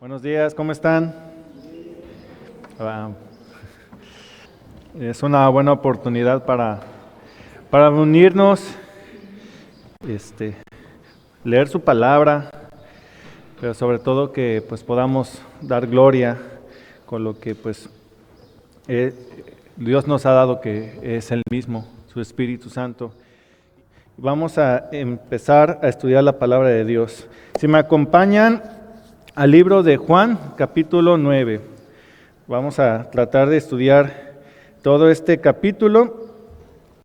Buenos días, ¿cómo están? Es una buena oportunidad para unirnos, leer su palabra, pero sobre todo que podamos dar gloria con lo que Dios nos ha dado, que es el mismo, su Espíritu Santo. Vamos a empezar a estudiar la palabra de Dios. Si me acompañan al libro de Juan, capítulo 9. Vamos a tratar de estudiar todo este capítulo.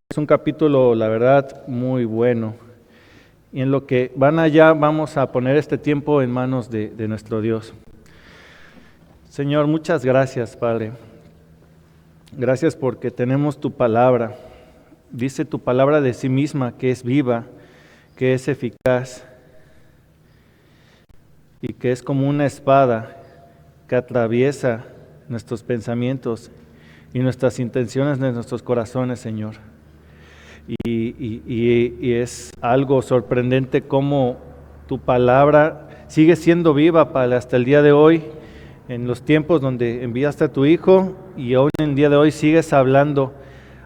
Es un capítulo, la verdad, muy bueno. Y en lo que van allá, vamos a poner este tiempo en manos de nuestro Dios. Señor, muchas gracias, Padre. Gracias porque tenemos tu palabra. Dice tu palabra de sí misma que es viva, que es eficaz y que es como una espada que atraviesa nuestros pensamientos y nuestras intenciones de nuestros corazones, Señor. Y es algo sorprendente cómo tu palabra sigue siendo viva, Padre, hasta el día de hoy, en los tiempos donde enviaste a tu Hijo, y aún en el día de hoy sigues hablando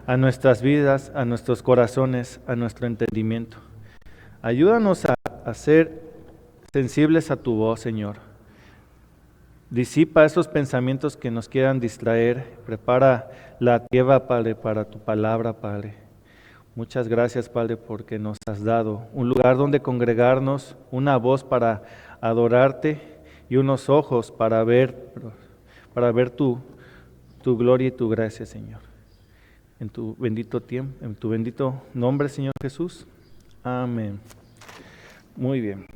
a nuestras vidas, a nuestros corazones, a nuestro entendimiento. Ayúdanos a ser sensibles a tu voz, Señor. Disipa esos pensamientos que nos quieran distraer. Prepara la tierra, Padre, para tu palabra, Padre. Muchas gracias, Padre, porque nos has dado un lugar donde congregarnos, una voz para adorarte y unos ojos para ver tu gloria y tu gracia, Señor. En tu bendito tiempo, en tu bendito nombre, Señor Jesús. Amén. Muy bien.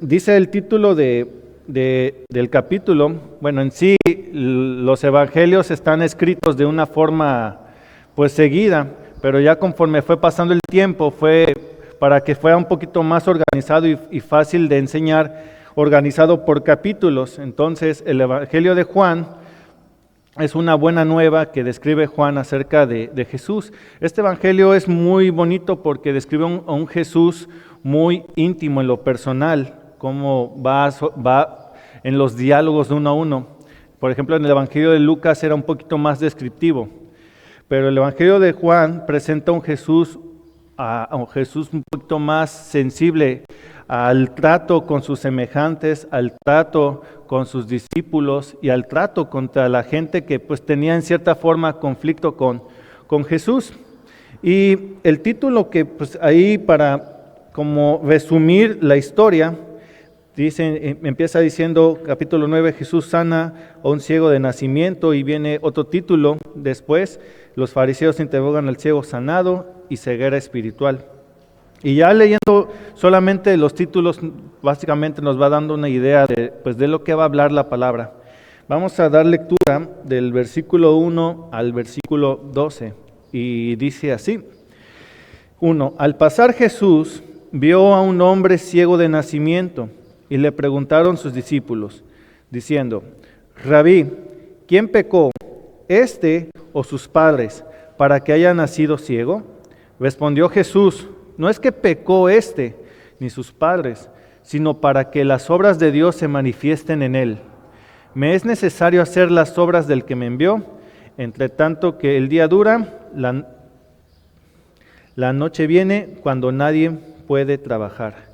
Dice el título del capítulo, bueno, en sí los evangelios están escritos de una forma seguida, pero ya conforme fue pasando el tiempo, fue para que fuera un poquito más organizado y fácil de enseñar, organizado por capítulos. Entonces el evangelio de Juan es una buena nueva que describe Juan acerca de Jesús. Este evangelio es muy bonito porque describe a un Jesús muy íntimo en lo personal, cómo va en los diálogos de uno a uno. Por ejemplo, en el evangelio de Lucas era un poquito más descriptivo, pero el evangelio de Juan presenta a un Jesús un poquito más sensible al trato con sus semejantes, al trato con sus discípulos y al trato contra la gente que tenía en cierta forma conflicto con Jesús. Y el título que ahí para como resumir la historia, empieza diciendo capítulo 9, Jesús sana a un ciego de nacimiento, y viene otro título después, los fariseos interrogan al ciego sanado y ceguera espiritual. Y ya leyendo solamente los títulos, básicamente nos va dando una idea de lo que va a hablar la palabra. Vamos a dar lectura del versículo 1 al versículo 12, y dice así. 1. Al pasar Jesús vio a un hombre ciego de nacimiento, y le preguntaron sus discípulos, diciendo: Rabí, ¿quién pecó, este o sus padres, para que haya nacido ciego? Respondió Jesús: no es que pecó este ni sus padres, sino para que las obras de Dios se manifiesten en él. Me es necesario hacer las obras del que me envió, entre tanto que el día dura, la noche viene cuando nadie puede trabajar.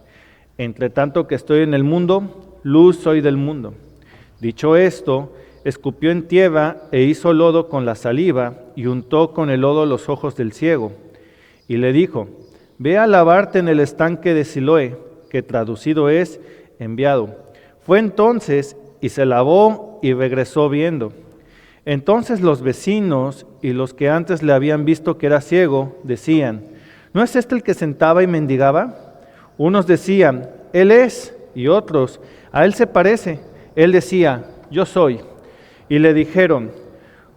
Entre tanto que estoy en el mundo, luz soy del mundo. Dicho esto, escupió en tierra e hizo lodo con la saliva y untó con el lodo los ojos del ciego. Y le dijo: ve a lavarte en el estanque de Siloé, que traducido es enviado. Fue entonces y se lavó y regresó viendo. Entonces los vecinos y los que antes le habían visto que era ciego, decían: ¿no es este el que sentaba y mendigaba? Unos decían: él es, y otros: a él se parece. Él decía: yo soy. Y le dijeron: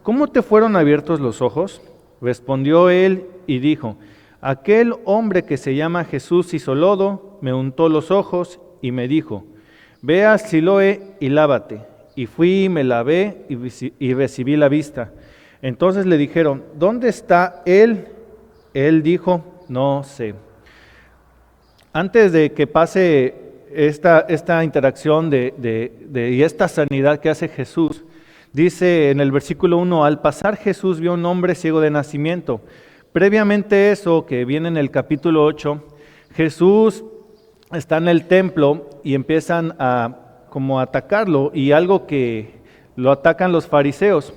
¿cómo te fueron abiertos los ojos? Respondió él y dijo: aquel hombre que se llama Jesús hizo lodo, me untó los ojos y me dijo: ve a Siloé y lávate. Y fui y me lavé y recibí la vista. Entonces le dijeron: ¿dónde está él? Él dijo: no sé. Antes de que pase esta interacción y esta sanidad que hace Jesús. Dice en el versículo 1, al pasar Jesús vio a un hombre ciego de nacimiento. Previamente eso, que viene en el capítulo 8, Jesús está en el templo y empiezan a como atacarlo, y algo que lo atacan los fariseos,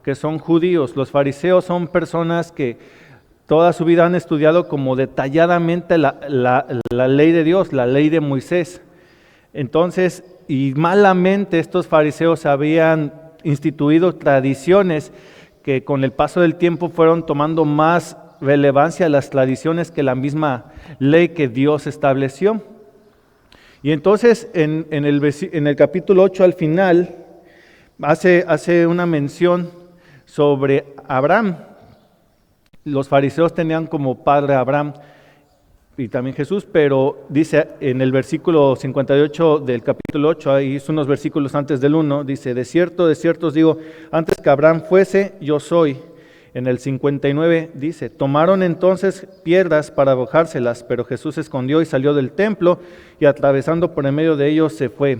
que son judíos. Los fariseos son personas que toda su vida han estudiado como detalladamente la ley de Dios, la ley de Moisés. Entonces, y malamente estos fariseos habían instituido tradiciones que con el paso del tiempo fueron tomando más relevancia las tradiciones que la misma ley que Dios estableció. Y entonces en el capítulo 8 al final hace una mención sobre Abraham. Los fariseos tenían como padre a Abraham y también Jesús, pero dice en el versículo 58 del capítulo 8, ahí son unos versículos antes del 1, dice, de cierto os digo, antes que Abraham fuese, yo soy. En el 59 dice, tomaron entonces piedras para arrojárselas, pero Jesús se escondió y salió del templo y atravesando por en medio de ellos se fue.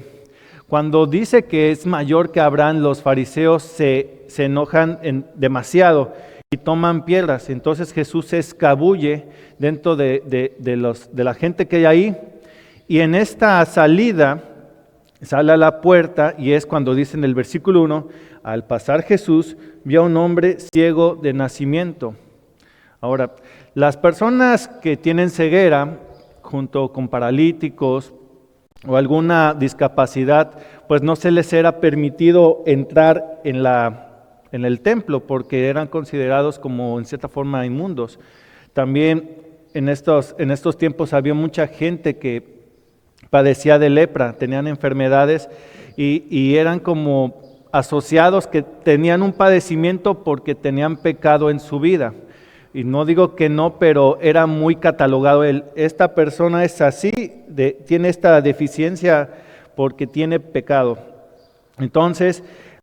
Cuando dice que es mayor que Abraham, los fariseos se enojan demasiado y toman piedras. Entonces Jesús se escabulle dentro de la gente que hay ahí, y en esta salida sale a la puerta, y es cuando dice en el versículo 1, al pasar Jesús vio a un hombre ciego de nacimiento. Ahora, las personas que tienen ceguera, junto con paralíticos o alguna discapacidad, pues no se les era permitido entrar en el templo porque eran considerados como en cierta forma inmundos. También en estos tiempos había mucha gente que padecía de lepra, tenían enfermedades y eran como asociados que tenían un padecimiento porque tenían pecado en su vida. Y no digo que no, pero era muy catalogado esta persona es así, tiene esta deficiencia porque tiene pecado. Entonces,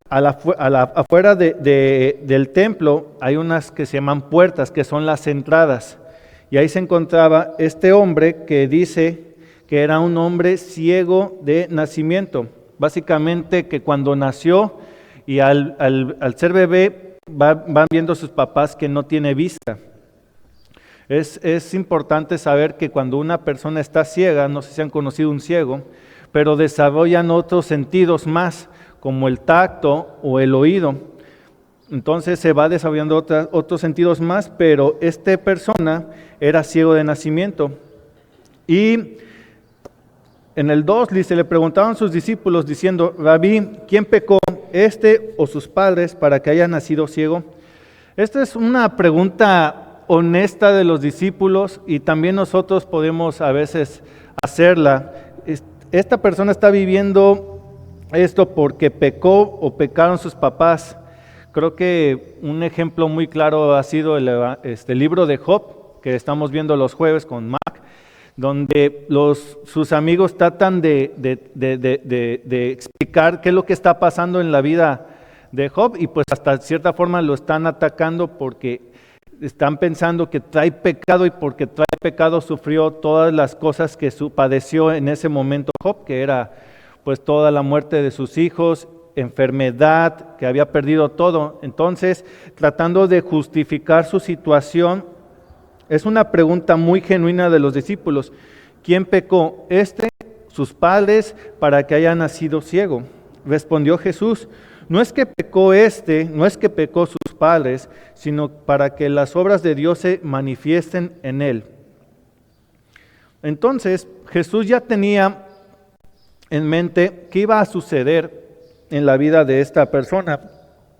afuera del templo hay unas que se llaman puertas, que son las entradas. Y ahí se encontraba este hombre que dice que era un hombre ciego de nacimiento. Básicamente que cuando nació y al ser bebé van viendo sus papás que no tiene vista. Es importante saber que cuando una persona está ciega, no sé si han conocido un ciego, pero desarrollan otros sentidos más, como el tacto o el oído. Entonces se va desarrollando otros sentidos más, pero esta persona era ciego de nacimiento. Y en el 2 dice, le preguntaban sus discípulos diciendo, Rabí, ¿quién pecó, este o sus padres, para que haya nacido ciego? Esta es una pregunta honesta de los discípulos y también nosotros podemos a veces hacerla. Esta persona está viviendo esto porque pecó o pecaron sus papás. Creo que un ejemplo muy claro ha sido el libro de Job, que estamos viendo los jueves con Mac, donde sus amigos tratan de explicar qué es lo que está pasando en la vida de Job, y pues hasta cierta forma lo están atacando porque están pensando que trae pecado, y porque trae pecado sufrió todas las cosas que padeció en ese momento Job, que era pues toda la muerte de sus hijos, enfermedad, que había perdido todo. Entonces, tratando de justificar su situación, es una pregunta muy genuina de los discípulos. ¿Quién pecó, sus padres, para que haya nacido ciego? Respondió Jesús, no es que pecó no es que pecó sus padres, sino para que las obras de Dios se manifiesten en él. Entonces, Jesús ya tenía en mente qué iba a suceder en la vida de esta persona.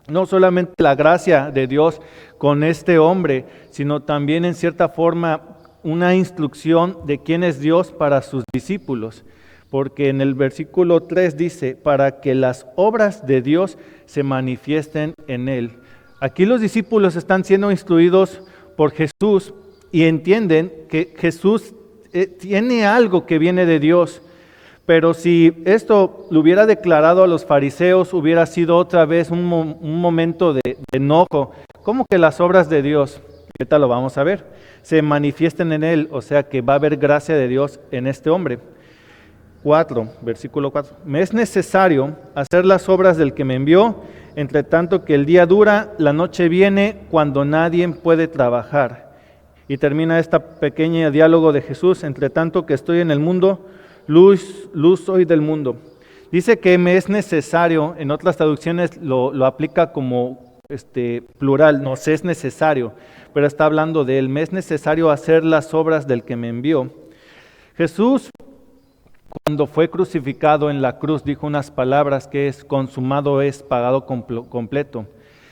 No solamente la gracia de Dios con este hombre, sino también en cierta forma una instrucción de quién es Dios para sus discípulos. Porque en el versículo 3 dice, para que las obras de Dios se manifiesten en él. Aquí los discípulos están siendo instruidos por Jesús y entienden que Jesús tiene algo que viene de Dios. Pero si esto lo hubiera declarado a los fariseos, hubiera sido otra vez un momento de enojo. ¿Cómo que las obras de Dios? Ahorita lo vamos a ver. Se manifiesten en él, o sea que va a haber gracia de Dios en este hombre. 4, versículo 4. Me es necesario hacer las obras del que me envió, entre tanto que el día dura, la noche viene cuando nadie puede trabajar. Y termina este pequeño diálogo de Jesús, entre tanto que estoy en el mundo, luz soy del mundo. Dice que me es necesario, en otras traducciones lo aplica como plural, nos es necesario, pero está hablando de él, me es necesario hacer las obras del que me envió. Jesús, cuando fue crucificado en la cruz, dijo unas palabras que es consumado, es pagado completo.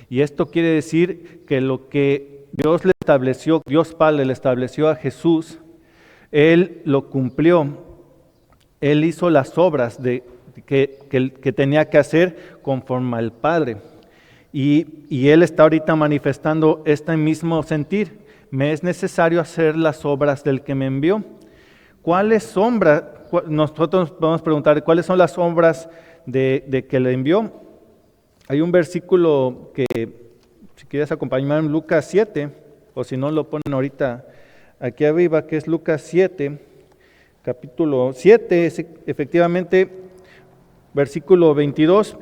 Y esto quiere decir que lo que Dios le estableció, Dios Padre le estableció a Jesús, Él lo cumplió. Él hizo las obras que tenía que hacer conforme al Padre. Y Él está ahorita manifestando este mismo sentir. Me es necesario hacer las obras del que me envió. ¿Cuáles sombras? Nosotros podemos preguntar, ¿cuáles son las obras de que le envió? Hay un versículo que, si quieres acompañarme, en Lucas 7, o si no lo ponen ahorita aquí arriba, que es Lucas 7, capítulo 7, efectivamente, versículo 22.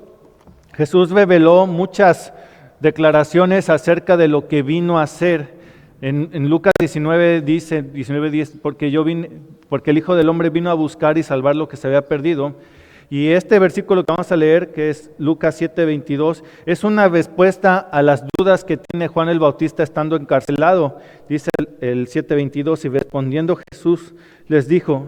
Jesús reveló muchas declaraciones acerca de lo que vino a hacer. En Lucas 19 dice, 19:10, porque el Hijo del Hombre vino a buscar y salvar lo que se había perdido. Y este versículo que vamos a leer, que es Lucas 7:22, es una respuesta a las dudas que tiene Juan el Bautista estando encarcelado. Dice el 7:22, y respondiendo Jesús les dijo,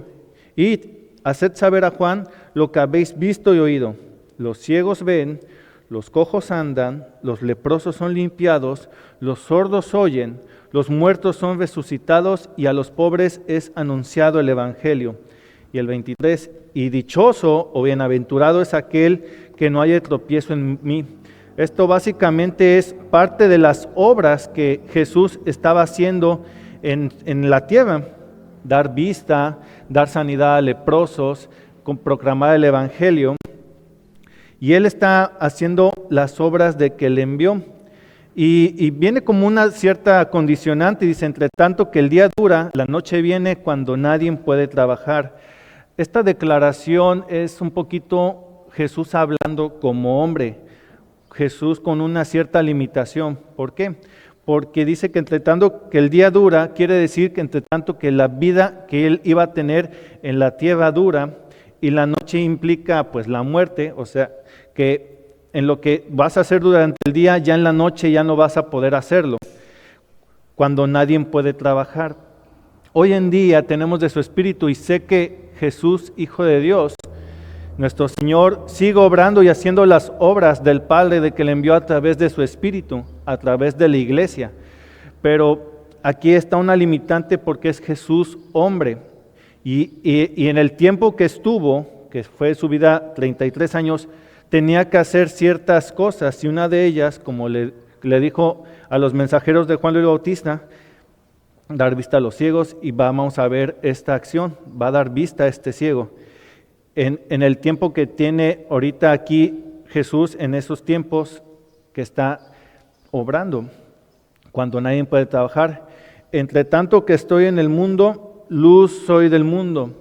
id, haced saber a Juan lo que habéis visto y oído. Los ciegos ven, los cojos andan, los leprosos son limpiados, los sordos oyen, los muertos son resucitados y a los pobres es anunciado el Evangelio. Y el 23, y dichoso o bienaventurado es aquel que no haya tropiezo en mí. Esto básicamente es parte de las obras que Jesús estaba haciendo en la tierra. Dar vista, dar sanidad a leprosos, proclamar el Evangelio. Y Él está haciendo las obras de que le envió. Y viene como una cierta condicionante, dice, entre tanto que el día dura, la noche viene cuando nadie puede trabajar. Esta declaración es un poquito Jesús hablando como hombre, Jesús con una cierta limitación. ¿Por qué? Porque dice que entre tanto que el día dura, quiere decir que entre tanto que la vida que Él iba a tener en la tierra dura, y la noche implica pues la muerte, o sea que en lo que vas a hacer durante el día, ya en la noche ya no vas a poder hacerlo, cuando nadie puede trabajar. Hoy en día tenemos de su Espíritu y sé que Jesús, Hijo de Dios, nuestro Señor, sigue obrando y haciendo las obras del Padre de que le envió a través de su Espíritu, a través de la iglesia. Pero aquí está una limitante porque es Jesús hombre. Y en el tiempo que estuvo, que fue su vida 33 años, tenía que hacer ciertas cosas, y una de ellas, como le dijo a los mensajeros de Juan el Bautista, dar vista a los ciegos, y vamos a ver esta acción, va a dar vista a este ciego. En el tiempo que tiene ahorita aquí Jesús, en esos tiempos que está obrando, cuando nadie puede trabajar. Entre tanto que estoy en el mundo, luz soy del mundo.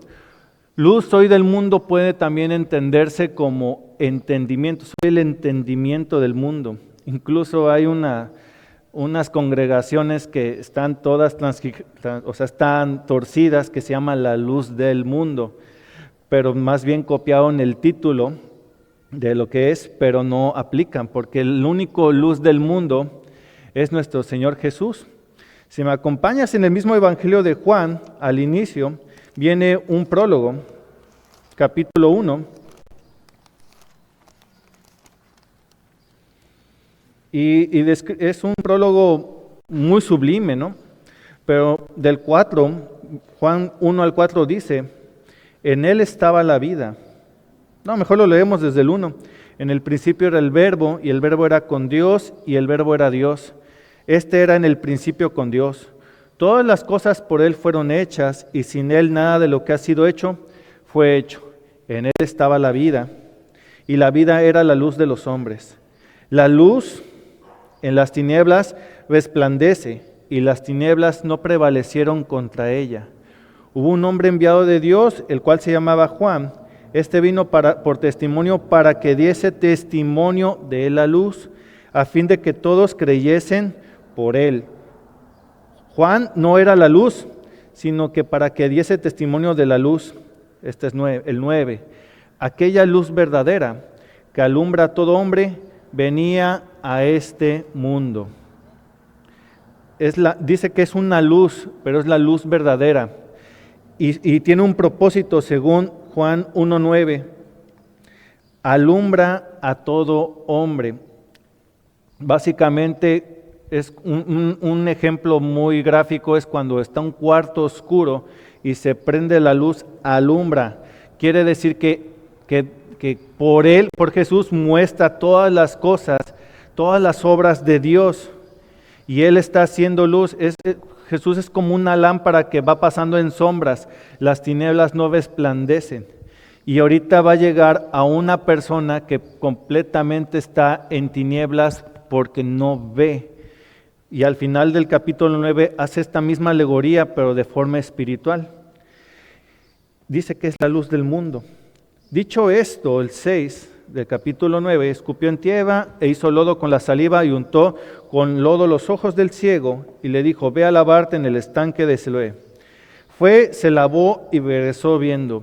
Luz soy del mundo puede también entenderse como entendimiento, soy el entendimiento del mundo. Incluso hay unas congregaciones que están todas están torcidas, que se llama la luz del mundo, pero más bien copiaron el título de lo que es, pero no aplican, porque el único luz del mundo es nuestro Señor Jesús. Si me acompañas en el mismo Evangelio de Juan, al inicio, viene un prólogo, capítulo 1, y es un prólogo muy sublime, ¿no? Pero del 4, Juan 1 al 4 dice, en Él estaba la vida. No, mejor lo leemos desde el 1. En el principio era el Verbo, y el Verbo era con Dios, y el Verbo era Dios. Este era en el principio con Dios. Todas las cosas por Él fueron hechas, y sin Él nada de lo que ha sido hecho fue hecho. En Él estaba la vida, y la vida era la luz de los hombres. La luz en las tinieblas resplandece, y las tinieblas no prevalecieron contra ella. Hubo un hombre enviado de Dios, el cual se llamaba Juan. Este vino por testimonio para que diese testimonio de la luz, a fin de que todos creyesen por él. Juan no era la luz, sino que para que diese testimonio de la luz. Este es el 9. Aquella luz verdadera que alumbra a todo hombre venía a este mundo. Dice que es una luz, pero es la luz verdadera. Y tiene un propósito según Juan 1:9. Alumbra a todo hombre. Básicamente es un ejemplo muy gráfico, es cuando está un cuarto oscuro y se prende la luz, alumbra. Quiere decir que por él, por Jesús, muestra todas las cosas, todas las obras de Dios. Y él está haciendo luz. Jesús es como una lámpara que va pasando en sombras. Las tinieblas no resplandecen. Y ahorita va a llegar a una persona que completamente está en tinieblas porque no ve. Y al final del capítulo 9 hace esta misma alegoría, pero de forma espiritual. Dice que es la luz del mundo. Dicho esto, el 6 del capítulo 9, escupió en tierra e hizo lodo con la saliva y untó con lodo los ojos del ciego y le dijo: ve a lavarte en el estanque de Siloé. Fue, se lavó y regresó viendo.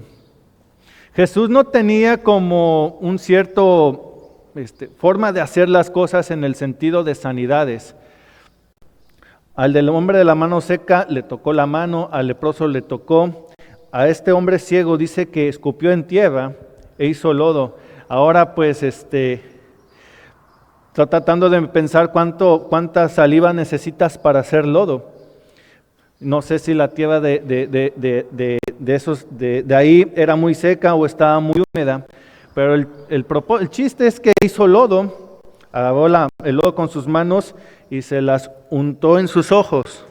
Jesús no tenía como un cierto forma de hacer las cosas en el sentido de sanidades. Al del hombre de la mano seca le tocó la mano, al leproso le tocó. A este hombre ciego dice que escupió en tierra e hizo lodo. Ahora pues estoy tratando de pensar cuánta saliva necesitas para hacer lodo. No sé si la tierra de ahí era muy seca o estaba muy húmeda, pero el chiste es que hizo lodo, agarró el lodo con sus manos y se las untó en sus ojos.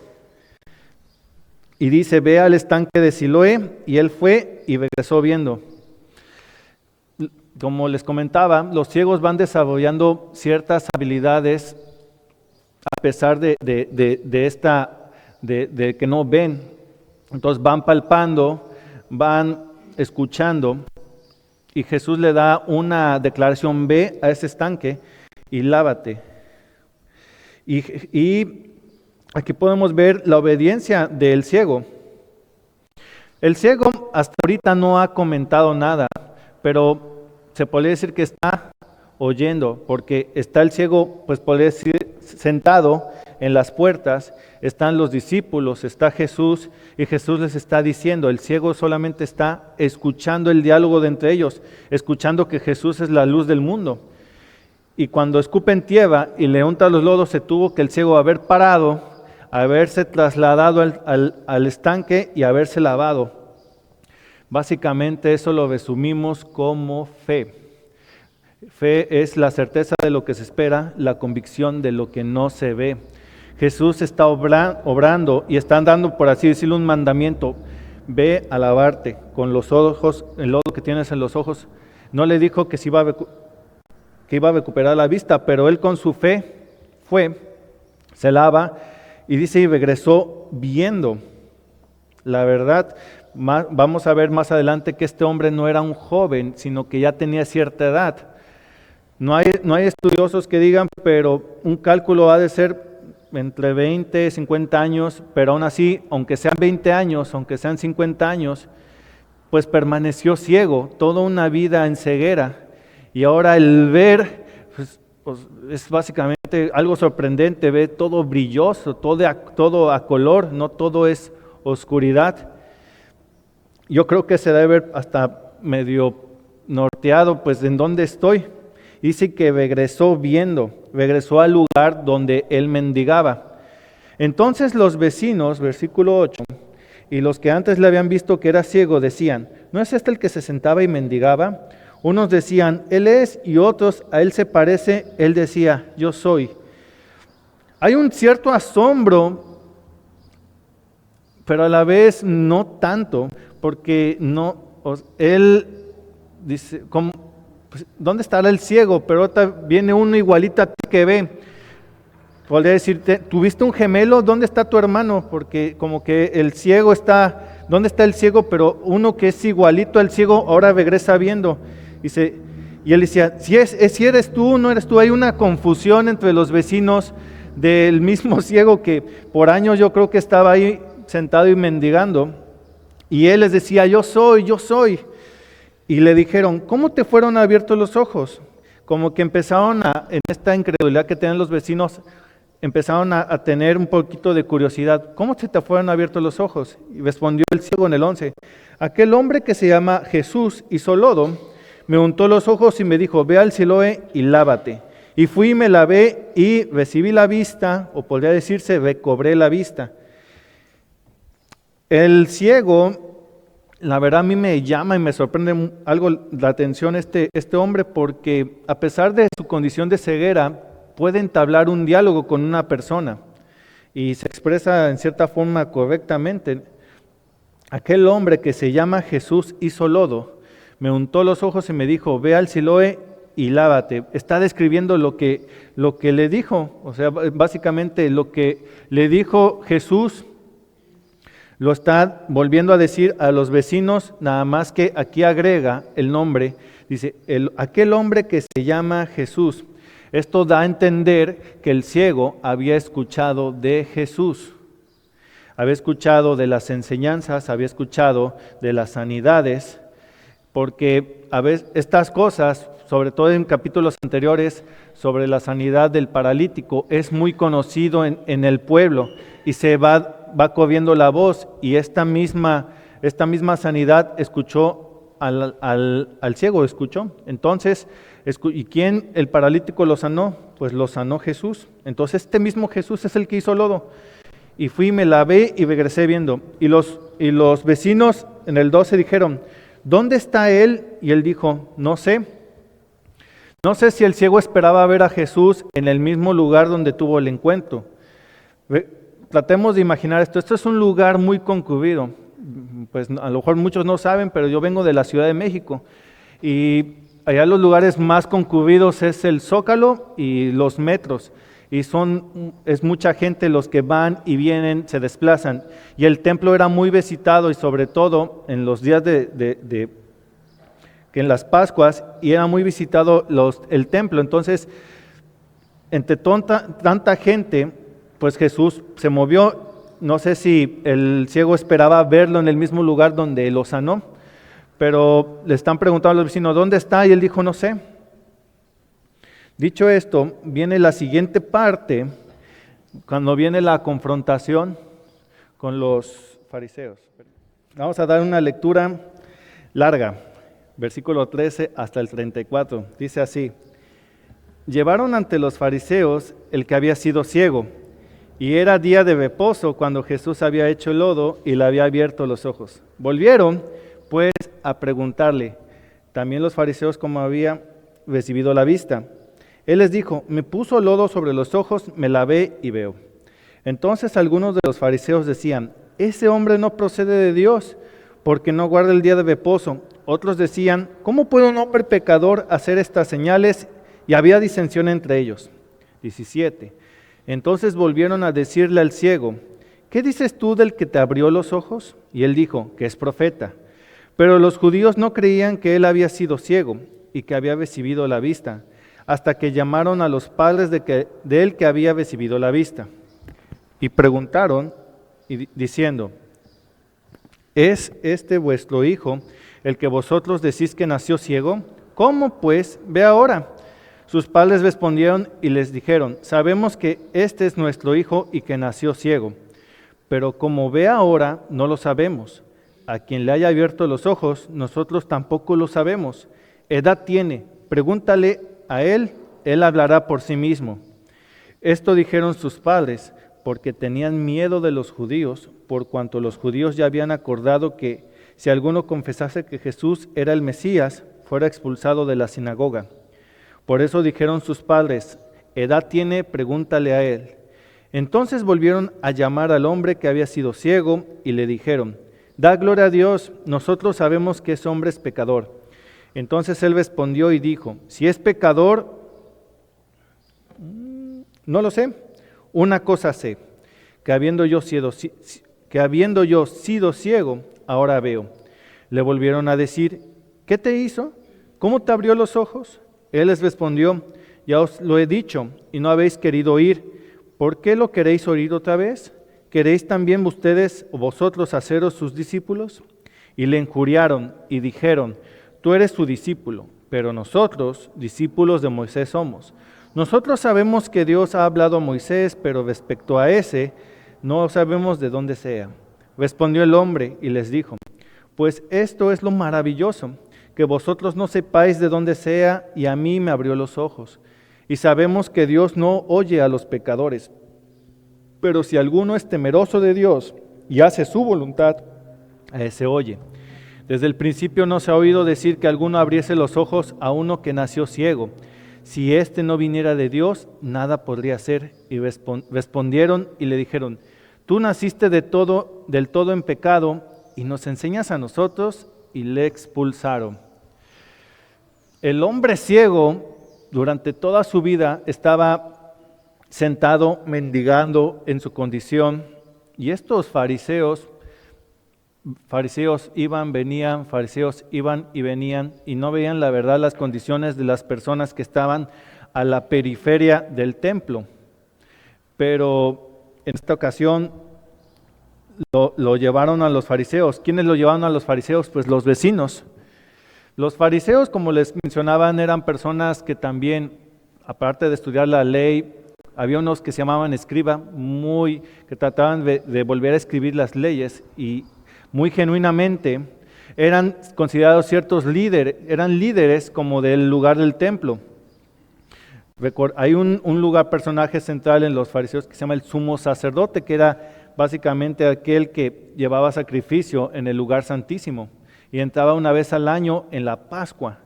Y dice: ve al estanque de Siloé, y él fue y regresó viendo. Como les comentaba, los ciegos van desarrollando ciertas habilidades a pesar de que no ven. Entonces van palpando, van escuchando, y Jesús le da una declaración: ve a ese estanque y lávate. Y aquí podemos ver la obediencia del ciego. El ciego hasta ahorita no ha comentado nada, pero se podría decir que está oyendo, porque está el ciego, pues podría decir, sentado en las puertas, están los discípulos, está Jesús, y Jesús les está diciendo. El ciego solamente está escuchando el diálogo de entre ellos, escuchando que Jesús es la luz del mundo. Y cuando escupen tierra y le untan los lodos, se tuvo que el ciego haber parado, haberse trasladado al estanque y haberse lavado. Básicamente eso lo resumimos como fe. Fe es la certeza de lo que se espera, la convicción de lo que no se ve. Jesús está obrando y está dando, por así decirlo, un mandamiento: ve a lavarte con los ojos, el lodo que tienes en los ojos. No le dijo que iba a recuperar la vista, pero él con su fe fue, se lava, y dice: y regresó viendo. La verdad, vamos a ver más adelante que este hombre no era un joven, sino que ya tenía cierta edad. No hay estudiosos que digan, pero un cálculo ha de ser entre 20 y 50 años, pero aún así, aunque sean 20 años, aunque sean 50 años, pues permaneció ciego, toda una vida en ceguera. Y ahora el ver, pues es básicamente algo sorprendente, ve todo brilloso, todo a color, no todo es oscuridad. Yo creo que se debe ver hasta medio norteado, pues ¿en dónde estoy? Dice que regresó viendo, regresó al lugar donde él mendigaba. Entonces los vecinos, versículo 8, y los que antes le habían visto que era ciego, decían: ¿no es este el que se sentaba y mendigaba? Unos decían: él es, y otros: a él se parece. Él decía: yo soy. Hay un cierto asombro, pero a la vez no tanto, porque él dice: pues, ¿dónde estará el ciego? Pero ahorita viene uno igualito a ti que ve. Podría decirte: ¿tuviste un gemelo? ¿Dónde está tu hermano? Porque como que el ciego está ¿dónde está el ciego? Pero uno que es igualito al ciego ahora regresa viendo. Dice, y él decía, si eres tú, no eres tú. Hay una confusión entre los vecinos del mismo ciego que por años yo creo que estaba ahí sentado y mendigando. Y él les decía, yo soy, yo soy. Y le dijeron, ¿cómo te fueron abiertos los ojos? Como que empezaron en esta incredulidad que tenían los vecinos, empezaron a tener un poquito de curiosidad. ¿Cómo se te fueron abiertos los ojos? Y respondió el ciego en el 11. Aquel hombre que se llama Jesús hizo lodo, me untó los ojos y me dijo, ve al Siloé y lávate. Y fui y me lavé y recibí la vista, o podría decirse, recobré la vista. El ciego, la verdad a mí me llama y me sorprende algo la atención este hombre, porque a pesar de su condición de ceguera, puede entablar un diálogo con una persona y se expresa en cierta forma correctamente. Aquel hombre que se llama Jesús hizo lodo, me untó los ojos y me dijo, ve al Siloé y lávate. Está describiendo lo que le dijo, o sea, básicamente lo que le dijo Jesús, lo está volviendo a decir a los vecinos, nada más que aquí agrega el nombre, dice, aquel hombre que se llama Jesús. Esto da a entender que el ciego había escuchado de Jesús, había escuchado de las enseñanzas, había escuchado de las sanidades, porque a veces estas cosas, sobre todo en capítulos anteriores, sobre la sanidad del paralítico, es muy conocido en el pueblo y se va corriendo la voz, y esta misma sanidad escuchó al ciego, escuchó. Entonces, ¿y quién el paralítico lo sanó? Pues lo sanó Jesús. Entonces este mismo Jesús es el que hizo lodo. Y fui, me lavé y regresé viendo. Y los vecinos en el 12 dijeron, ¿dónde está él? Y él dijo, no sé. No sé si el ciego esperaba ver a Jesús en el mismo lugar donde tuvo el encuentro. Tratemos de imaginar esto. Esto es un lugar muy concurrido. Pues a lo mejor muchos no saben, pero yo vengo de la Ciudad de México. Y allá los lugares más concurridos es el Zócalo y los metros. Y es mucha gente los que van y vienen, se desplazan. Y el templo era muy visitado, y sobre todo en los días que en las Pascuas, y era muy visitado el templo. Entonces, entre tanta gente, pues Jesús se movió. No sé si el ciego esperaba verlo en el mismo lugar donde lo sanó, pero le están preguntando a los vecinos, ¿dónde está? Y él dijo, no sé. Dicho esto, viene la siguiente parte, cuando viene la confrontación con los fariseos. Vamos a dar una lectura larga, versículo 13 hasta el 34. Dice así, llevaron ante los fariseos el que había sido ciego, y era día de reposo cuando Jesús había hecho el lodo y le había abierto los ojos. Volvieron, pues, a preguntarle, también los fariseos, cómo había recibido la vista. Él les dijo, me puso lodo sobre los ojos, me lavé y veo. Entonces algunos de los fariseos decían, ese hombre no procede de Dios, porque no guarda el día de reposo. Otros decían, ¿cómo puede un hombre pecador hacer estas señales? Y había disensión entre ellos. 17. Entonces volvieron a decirle al ciego, ¿qué dices tú del que te abrió los ojos? Y él dijo, que es profeta. Pero los judíos no creían que él había sido ciego y que había recibido la vista, hasta que llamaron a los padres de él que había recibido la vista. Y preguntaron, diciendo, ¿es este vuestro hijo el que vosotros decís que nació ciego? ¿Cómo pues? Ve ahora. Sus padres respondieron y les dijeron, sabemos que este es nuestro hijo y que nació ciego, pero como ve ahora, no lo sabemos. A quien le haya abierto los ojos, nosotros tampoco lo sabemos. Edad tiene, pregúntale a él, él hablará por sí mismo. Esto dijeron sus padres, porque tenían miedo de los judíos, por cuanto los judíos ya habían acordado que si alguno confesase que Jesús era el Mesías, fuera expulsado de la sinagoga. Por eso dijeron sus padres, edad tiene, pregúntale a él. Entonces volvieron a llamar al hombre que había sido ciego y le dijeron, da gloria a Dios, nosotros sabemos que ese hombre es pecador. Entonces él respondió y dijo, si es pecador, no lo sé. Una cosa sé, que habiendo yo sido ciego, ahora veo. Le volvieron a decir: ¿qué te hizo? ¿Cómo te abrió los ojos? Él les respondió: ya os lo he dicho, y no habéis querido oír. ¿Por qué lo queréis oír otra vez? ¿Queréis también ustedes o vosotros haceros sus discípulos? Y le injuriaron y dijeron: tú eres su discípulo, pero nosotros, discípulos de Moisés somos. Nosotros sabemos que Dios ha hablado a Moisés, pero respecto a ese, no sabemos de dónde sea. Respondió el hombre y les dijo: pues esto es lo maravilloso, que vosotros no sepáis de dónde sea, y a mí me abrió los ojos. Y sabemos que Dios no oye a los pecadores. Pero si alguno es temeroso de Dios y hace su voluntad, a ese oye. Desde el principio no se ha oído decir que alguno abriese los ojos a uno que nació ciego. Si éste no viniera de Dios, nada podría hacer. Y respondieron y le dijeron: tú naciste del todo en pecado y nos enseñas a nosotros. Y le expulsaron. El hombre ciego durante toda su vida estaba sentado mendigando en su condición, y estos fariseos iban y venían y no veían la verdad las condiciones de las personas que estaban a la periferia del templo. Pero en esta ocasión lo llevaron a los fariseos. ¿Quiénes lo llevaron a los fariseos? Pues los vecinos. Los fariseos, como les mencionaban, eran personas que también, aparte de estudiar la ley, había unos que se llamaban escriba, que trataban de volver a escribir las leyes, y muy genuinamente eran considerados ciertos líderes, eran líderes como del lugar del templo. Hay un personaje central en los fariseos que se llama el sumo sacerdote, que era básicamente aquel que llevaba sacrificio en el lugar santísimo y entraba una vez al año en la Pascua.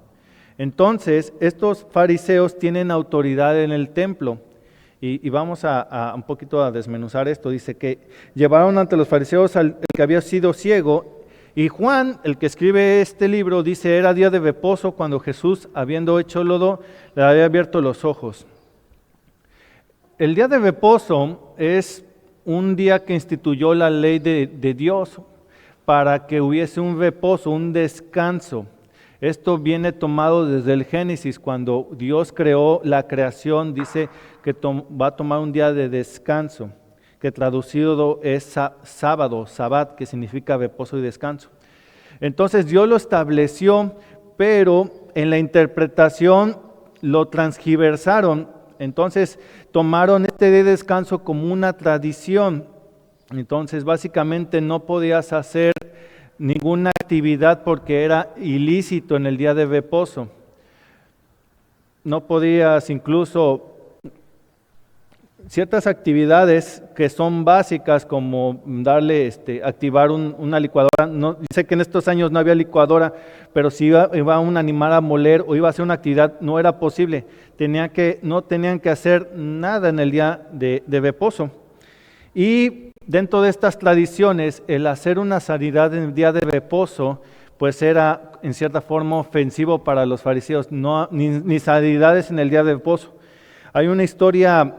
Entonces, estos fariseos tienen autoridad en el templo, y vamos a un poquito a desmenuzar esto. Dice que llevaron ante los fariseos al que había sido ciego, y Juan, el que escribe este libro, dice: era día de reposo cuando Jesús, habiendo hecho lodo, le había abierto los ojos. El día de reposo es un día que instituyó la ley de Dios para que hubiese un reposo, un descanso. Esto viene tomado desde el Génesis, cuando Dios creó la creación, dice que va a tomar un día de descanso, que traducido es sábado, sabat, que significa reposo y descanso. Entonces Dios lo estableció, pero en la interpretación lo transgiversaron. Entonces tomaron este día de descanso como una tradición. Entonces básicamente no podías hacer ninguna actividad porque era ilícito en el día de reposo. No podías incluso ciertas actividades que son básicas, como activar una licuadora. No, sé que en estos años no había licuadora, pero si iba un animal a moler o iba a hacer una actividad, no era posible. No tenían que hacer nada en el día de reposo. Y dentro de estas tradiciones, el hacer una sanidad en el día de reposo, pues era en cierta forma ofensivo para los fariseos. No, ni sanidades en el día de reposo. Hay una historia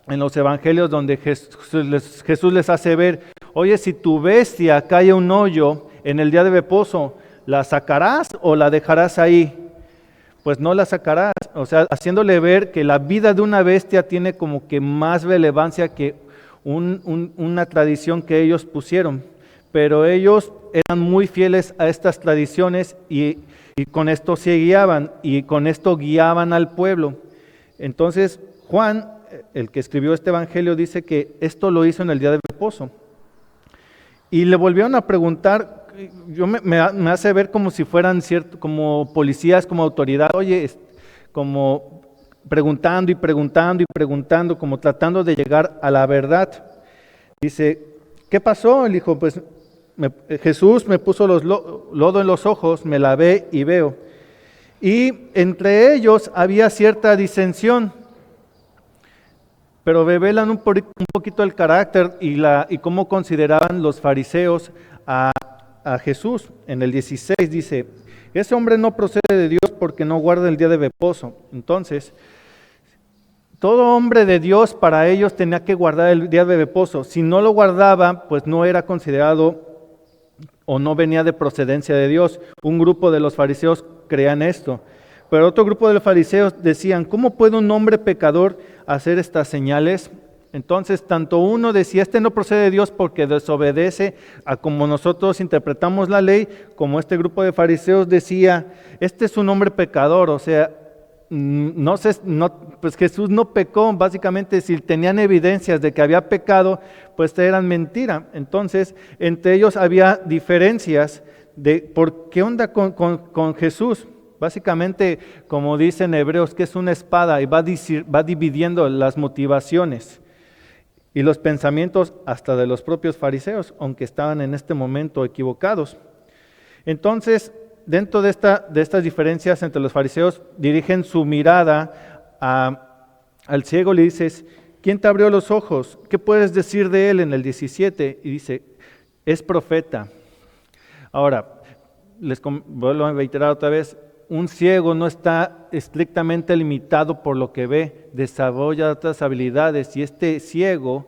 en los evangelios donde Jesús les hace ver: oye, si tu bestia cae un hoyo en el día de reposo, ¿la sacarás o la dejarás ahí? Pues no la sacarás. O sea, haciéndole ver que la vida de una bestia tiene como que más relevancia que una tradición que ellos pusieron. Pero ellos eran muy fieles a estas tradiciones y con esto se guiaban, y con esto guiaban al pueblo. Entonces Juan, el que escribió este evangelio, dice que esto lo hizo en el día de reposo. Y le volvieron a preguntar, me hace ver como si fueran como policías, como autoridad, oye, como preguntando y preguntando y preguntando, como tratando de llegar a la verdad. Dice: ¿qué pasó? Él dijo: pues Jesús me puso lodo en los ojos, me lavé y veo. Y entre ellos había cierta disensión, pero revelan un poquito el carácter y cómo consideraban los fariseos a Jesús. En el 16 dice: ese hombre no procede de Dios porque no guarda el día de reposo. Entonces, todo hombre de Dios, para ellos tenía que guardar el día de reposo. Si no lo guardaba, pues no era considerado o no venía de procedencia de Dios. Un grupo de los fariseos creían esto, pero otro grupo de los fariseos decían, ¿cómo puede un hombre pecador hacer estas señales? Entonces, tanto uno decía, este no procede de Dios porque desobedece a como nosotros interpretamos la ley, como este grupo de fariseos decía, este es un hombre pecador, o sea, pues Jesús no pecó, básicamente si tenían evidencias de que había pecado, pues eran mentira. Entonces, entre ellos había diferencias de por qué onda con Jesús. Básicamente, como dicen Hebreos, que es una espada y va dividiendo las motivaciones y los pensamientos hasta de los propios fariseos, aunque estaban en este momento equivocados. Entonces, dentro de estas diferencias entre los fariseos, dirigen su mirada al ciego, le dices, ¿quién te abrió los ojos? ¿Qué puedes decir de él en el 17? Y dice, es profeta. Ahora, les vuelvo a reiterar otra vez, un ciego no está estrictamente limitado por lo que ve, desarrolla otras habilidades y este ciego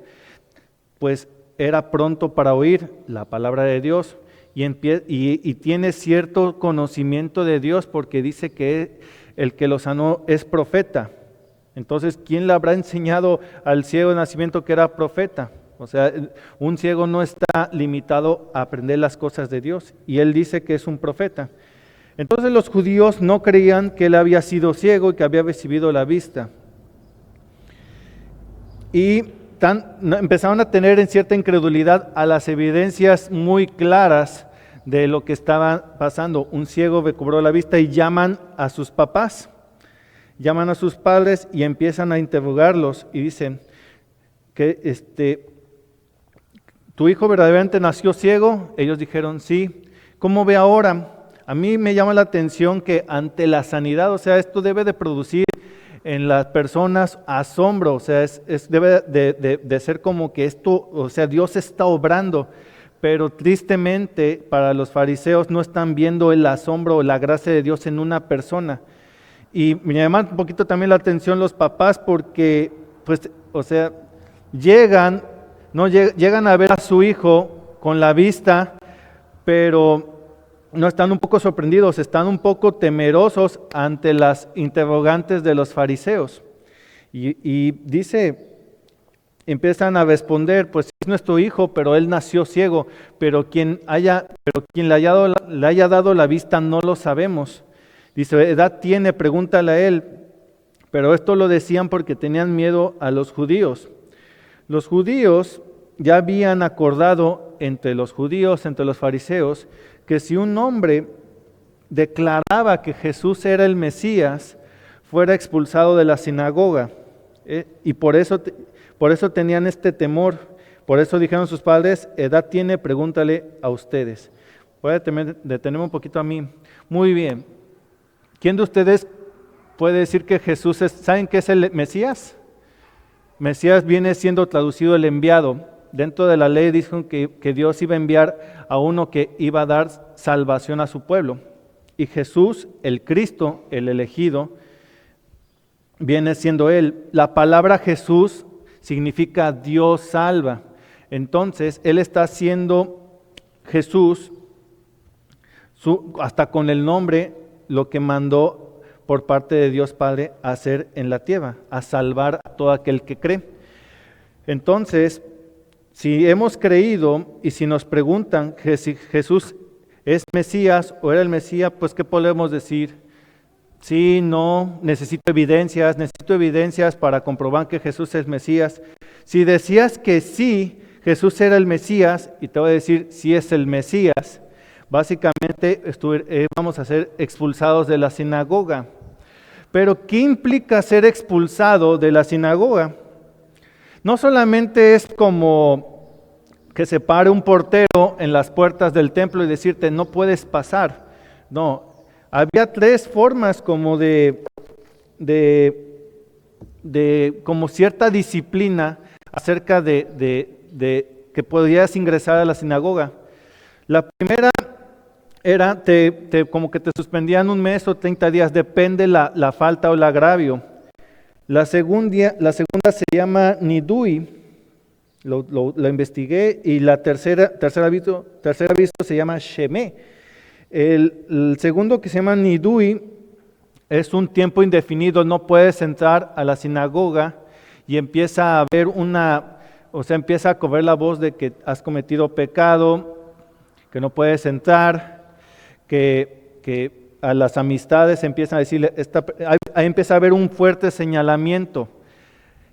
pues era pronto para oír la palabra de Dios y tiene cierto conocimiento de Dios porque dice que el que lo sanó es profeta. Entonces, ¿quién le habrá enseñado al ciego de nacimiento que era profeta? O sea, un ciego no está limitado a aprender las cosas de Dios y él dice que es un profeta. Entonces los judíos no creían que él había sido ciego y que había recibido la vista. Y empezaron a tener en cierta incredulidad a las evidencias muy claras de lo que estaba pasando. Un ciego recobró la vista y llaman a sus papás, llaman a sus padres y empiezan a interrogarlos y dicen que ¿tu hijo verdaderamente nació ciego? Ellos dijeron sí. ¿Cómo ve ahora? A mí me llama la atención que ante la sanidad, o sea, esto debe de producir en las personas asombro, o sea, debe de ser como que esto, o sea, Dios está obrando, pero tristemente para los fariseos no están viendo el asombro o la gracia de Dios en una persona. Y me llama un poquito también la atención los papás porque, pues, o sea, llegan a ver a su hijo con la vista, pero no están un poco sorprendidos, están un poco temerosos ante las interrogantes de los fariseos. Y dice, empiezan a responder, pues es nuestro hijo, pero él nació ciego, pero quien le haya dado la vista no lo sabemos. Dice, ¿edad tiene? Pregúntale a él. Pero esto lo decían porque tenían miedo a los judíos. Los judíos ya habían acordado entre los judíos, entre los fariseos, que si un hombre declaraba que Jesús era el Mesías, fuera expulsado de la sinagoga. Y por eso tenían este temor. Por eso dijeron sus padres, ¿edad tiene? Pregúntale a ustedes. Voy a detenerme un poquito a mí. Muy bien. ¿Quién de ustedes puede decir que Jesús ¿saben qué es el Mesías? Mesías viene siendo traducido el enviado. Dentro de la ley dijo que Dios iba a enviar a uno que iba a dar salvación a su pueblo. Y Jesús, el Cristo, el elegido, viene siendo Él. La palabra Jesús significa Dios salva. Entonces, Él está siendo Jesús, hasta con el nombre, lo que mandó por parte de Dios Padre a hacer en la tierra, a salvar a todo aquel que cree. Entonces, si hemos creído y si nos preguntan que si Jesús es Mesías o era el Mesías, pues ¿qué podemos decir? Sí, no, necesito evidencias para comprobar que Jesús es Mesías. Si decías que sí, Jesús era el Mesías, y te voy a decir si es el Mesías, básicamente vamos a ser expulsados de la sinagoga. Pero ¿qué implica ser expulsado de la sinagoga? No solamente es como que se pare un portero en las puertas del templo y decirte no puedes pasar. No, había tres formas como de como cierta disciplina acerca de que podías ingresar a la sinagoga. La primera era como que te suspendían 1 mes o 30 días, depende la falta o el agravio. La segunda se llama nidui, Lo investigué y la tercer aviso se llama Shemé. El segundo, que se llama Nidui, es un tiempo indefinido, no puedes entrar a la sinagoga y empieza a haber empieza a correr la voz de que has cometido pecado, que no puedes entrar, que a las amistades empiezan a decirle, ahí empieza a haber un fuerte señalamiento.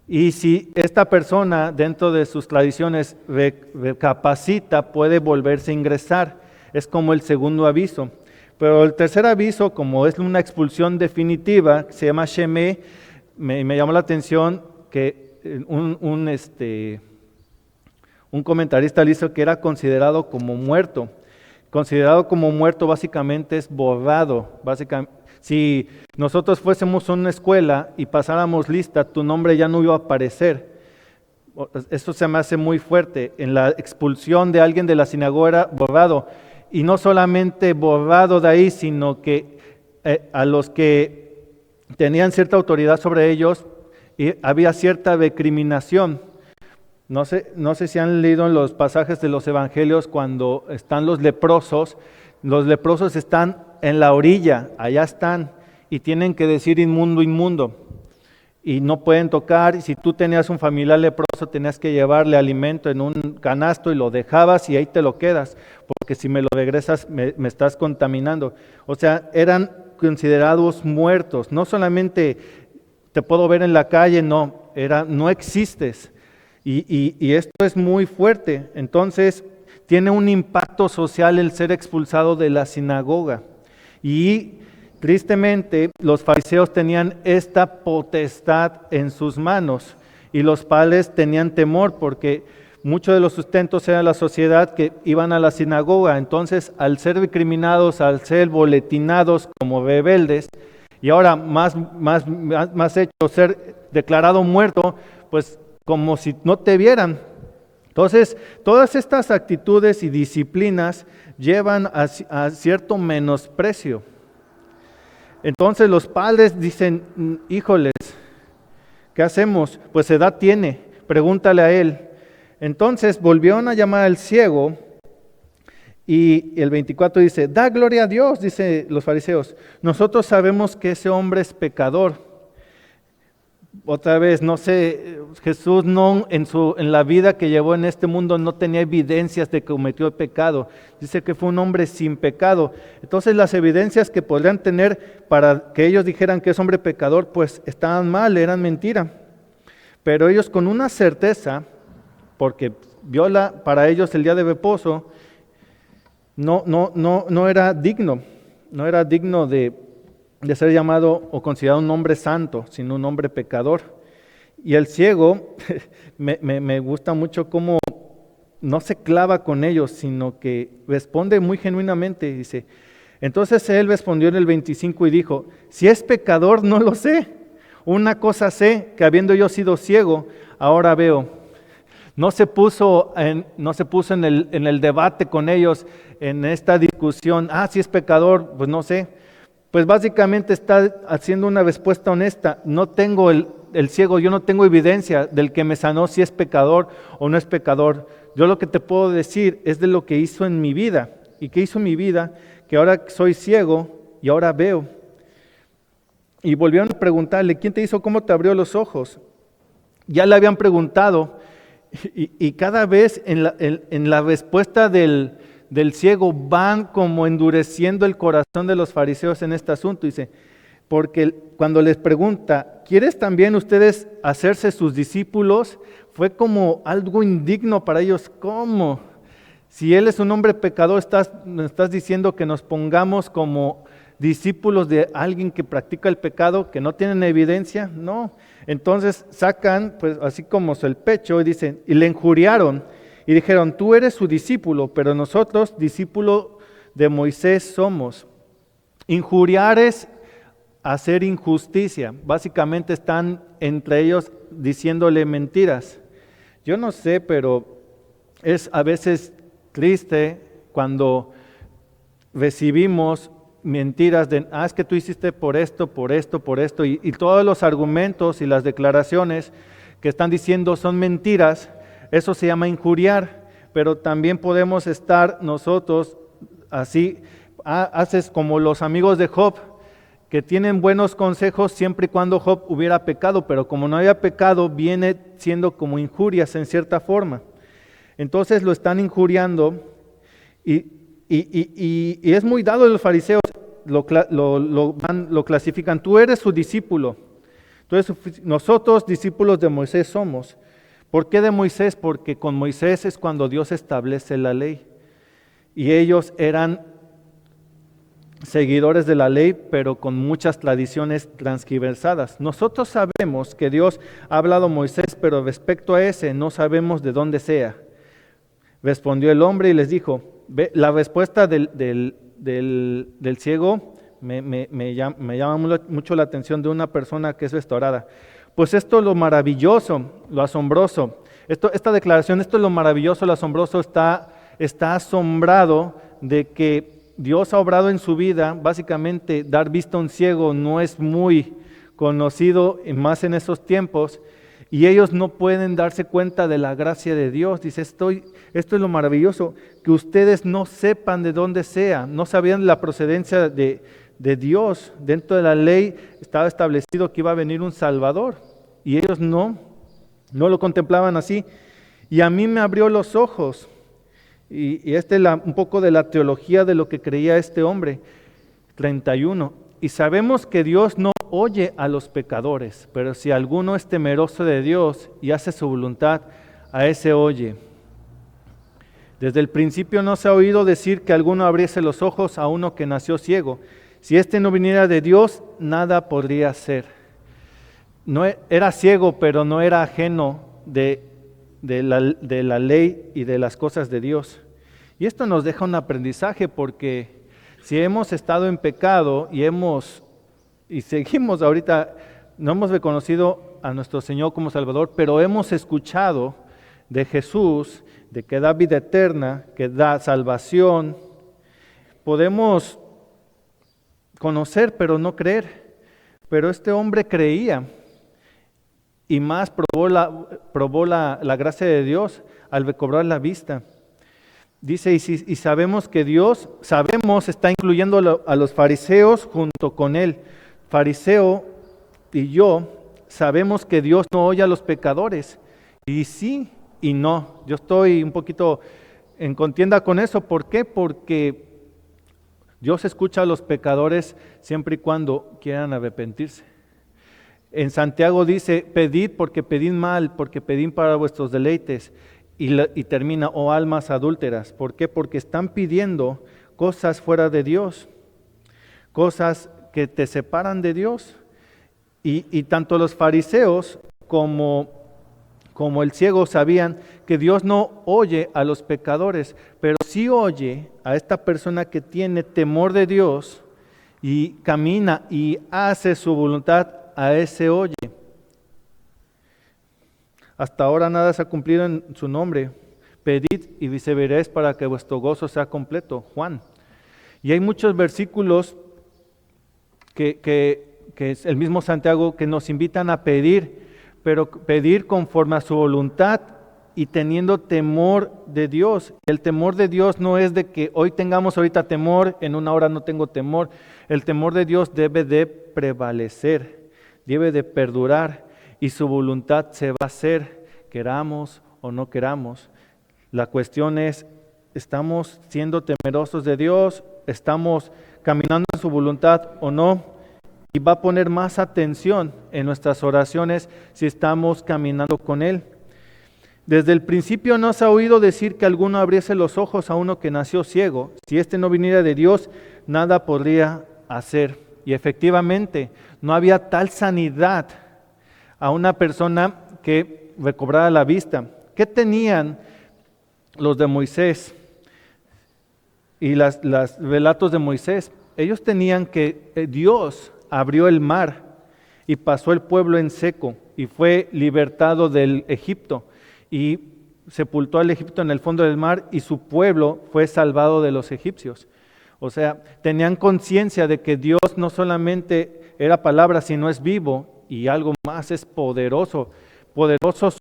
Y si esta persona dentro de sus tradiciones recapacita, puede volverse a ingresar. Es como el segundo aviso. Pero el tercer aviso, como es una expulsión definitiva, se llama Shemé, me llamó la atención que un comentarista le hizo que era considerado como muerto. Considerado como muerto básicamente es borrado. Si nosotros fuésemos a una escuela y pasáramos lista, tu nombre ya no iba a aparecer. Esto se me hace muy fuerte. En la expulsión de alguien de la sinagoga era borrado. Y no solamente borrado de ahí, sino que a los que tenían cierta autoridad sobre ellos, había cierta recriminación. No sé si han leído en los pasajes de los evangelios cuando están los leprosos están en la orilla, allá están, y tienen que decir inmundo, inmundo, y no pueden tocar. Y si tú tenías un familiar leproso, tenías que llevarle alimento en un canasto y lo dejabas y ahí te lo quedas, porque si me lo regresas me estás contaminando. O sea, eran considerados muertos. No solamente te puedo ver en la calle, no existes. Y esto es muy fuerte. Entonces tiene un impacto social el ser expulsado de la sinagoga. Y tristemente los fariseos tenían esta potestad en sus manos, y los padres tenían temor porque muchos de los sustentos eran la sociedad que iban a la sinagoga. Entonces, al ser recriminados, al ser boletinados como rebeldes, y ahora más hecho ser declarado muerto, pues como si no te vieran. Entonces, todas estas actitudes y disciplinas llevan a cierto menosprecio. Entonces los padres dicen, híjoles, ¿qué hacemos? Pues edad tiene, pregúntale a él. Entonces volvieron a llamar al ciego, y el 24 dice, da gloria a Dios, dice los fariseos, nosotros sabemos que ese hombre es pecador. Otra vez, no sé, Jesús en la vida que llevó en este mundo no tenía evidencias de que cometió pecado. Dice que fue un hombre sin pecado. Entonces las evidencias que podrían tener para que ellos dijeran que es hombre pecador, pues estaban mal, eran mentira. Pero ellos con una certeza, porque viola para ellos el día de reposo, no era digno de ser llamado o considerado un hombre santo, sino un hombre pecador. Y el ciego, me gusta mucho cómo no se clava con ellos, sino que responde muy genuinamente. Dice, entonces él respondió en el 25 y dijo, si es pecador no lo sé, una cosa sé, que habiendo yo sido ciego, ahora veo. No se puso en el debate con ellos, en esta discusión, si es pecador, pues no sé. Pues básicamente está haciendo una respuesta honesta. No tengo el ciego, yo no tengo evidencia del que me sanó si es pecador o no es pecador. Yo lo que te puedo decir es de lo que hizo en mi vida. ¿Y qué hizo en mi vida? Que ahora soy ciego y ahora veo. Y volvieron a preguntarle, ¿quién te hizo? ¿Cómo te abrió los ojos? Ya le habían preguntado, y cada vez en la respuesta del ciego van como endureciendo el corazón de los fariseos en este asunto. Dice, porque cuando les pregunta, ¿quieres también ustedes hacerse sus discípulos? Fue como algo indigno para ellos. ¿Cómo? Si él es un hombre pecador, estás diciendo que nos pongamos como discípulos de alguien que practica el pecado, que no tienen evidencia. No. Entonces sacan, pues así como el pecho, y dicen, y le injuriaron. Y dijeron, tú eres su discípulo, pero nosotros discípulo de Moisés somos. Injuriar es hacer injusticia. Básicamente están entre ellos diciéndole mentiras. Yo no sé, pero es a veces triste cuando recibimos mentiras de, es que tú hiciste por esto, y todos los argumentos y las declaraciones que están diciendo son mentiras. Eso se llama injuriar, pero también podemos estar nosotros así, haces como los amigos de Job, que tienen buenos consejos siempre y cuando Job hubiera pecado, pero como no había pecado, viene siendo como injurias en cierta forma. Entonces lo están injuriando y es muy dado de los fariseos, lo clasifican, tú eres su discípulo. Entonces nosotros discípulos de Moisés somos. ¿Por qué de Moisés? Porque con Moisés es cuando Dios establece la ley. Y ellos eran seguidores de la ley, pero con muchas tradiciones transgiversadas. Nosotros sabemos que Dios ha hablado a Moisés, pero respecto a ese no sabemos de dónde sea. Respondió el hombre y les dijo, la respuesta del ciego me llama mucho la atención de una persona que es restaurada. Pues esto es lo maravilloso, lo asombroso. Esta declaración, esto es lo maravilloso, lo asombroso, está asombrado de que Dios ha obrado en su vida. Básicamente, dar vista a un ciego no es muy conocido, más en esos tiempos, y ellos no pueden darse cuenta de la gracia de Dios. Dice, esto es lo maravilloso, que ustedes no sepan de dónde sea, no sabían la procedencia de Dios. Dentro de la ley estaba establecido que iba a venir un Salvador, y ellos no lo contemplaban así. Y a mí me abrió los ojos, y es un poco de la teología de lo que creía este hombre. 31. Y sabemos que Dios no oye a los pecadores, pero si alguno es temeroso de Dios y hace su voluntad, a ese oye. Desde el principio no se ha oído decir que alguno abriese los ojos a uno que nació ciego. Si éste no viniera de Dios, nada podría hacer. No era ciego, pero no era ajeno de la ley y de las cosas de Dios. Y esto nos deja un aprendizaje, porque si hemos estado en pecado y seguimos ahorita, no hemos reconocido a nuestro Señor como Salvador, pero hemos escuchado de Jesús, de que da vida eterna, que da salvación, podemos conocer pero no creer. Pero este hombre creía, y más probó la gracia de Dios al recobrar la vista. Dice, y sabemos que Dios, está incluyendo a los fariseos junto con él. Fariseo y yo sabemos que Dios no oye a los pecadores. Y sí y no. Yo estoy un poquito en contienda con eso. ¿Por qué? Porque Dios escucha a los pecadores siempre y cuando quieran arrepentirse. En Santiago dice, pedid porque pedid mal, porque pedid para vuestros deleites. Y termina, oh almas adúlteras. ¿Por qué? Porque están pidiendo cosas fuera de Dios, cosas que te separan de Dios. Y tanto los fariseos como el ciego sabían que Dios no oye a los pecadores, pero sí oye a esta persona que tiene temor de Dios y camina y hace su voluntad, a ese oye. Hasta ahora nada se ha cumplido en su nombre. Pedid y recibiréis para que vuestro gozo sea completo. Juan. Y hay muchos versículos que es el mismo Santiago, que nos invitan a pedir, pero pedir conforme a su voluntad y teniendo temor de Dios. El temor de Dios no es de que hoy tengamos ahorita temor, en una hora no tengo temor. El temor de Dios debe de prevalecer, debe de perdurar, y su voluntad se va a hacer, queramos o no queramos. La cuestión es, ¿estamos siendo temerosos de Dios? ¿Estamos caminando en su voluntad o no? Y va a poner más atención en nuestras oraciones si estamos caminando con Él. Desde el principio no se ha oído decir que alguno abriese los ojos a uno que nació ciego. Si éste no viniera de Dios, nada podría hacer. Y efectivamente, no había tal sanidad a una persona que recobrara la vista. ¿Qué tenían los de Moisés y los relatos de Moisés? Ellos tenían que Dios abrió el mar y pasó el pueblo en seco y fue libertado del Egipto y sepultó al Egipto en el fondo del mar, y su pueblo fue salvado de los egipcios. O sea, tenían conciencia de que Dios no solamente era palabra, sino es vivo, y algo más, es poderoso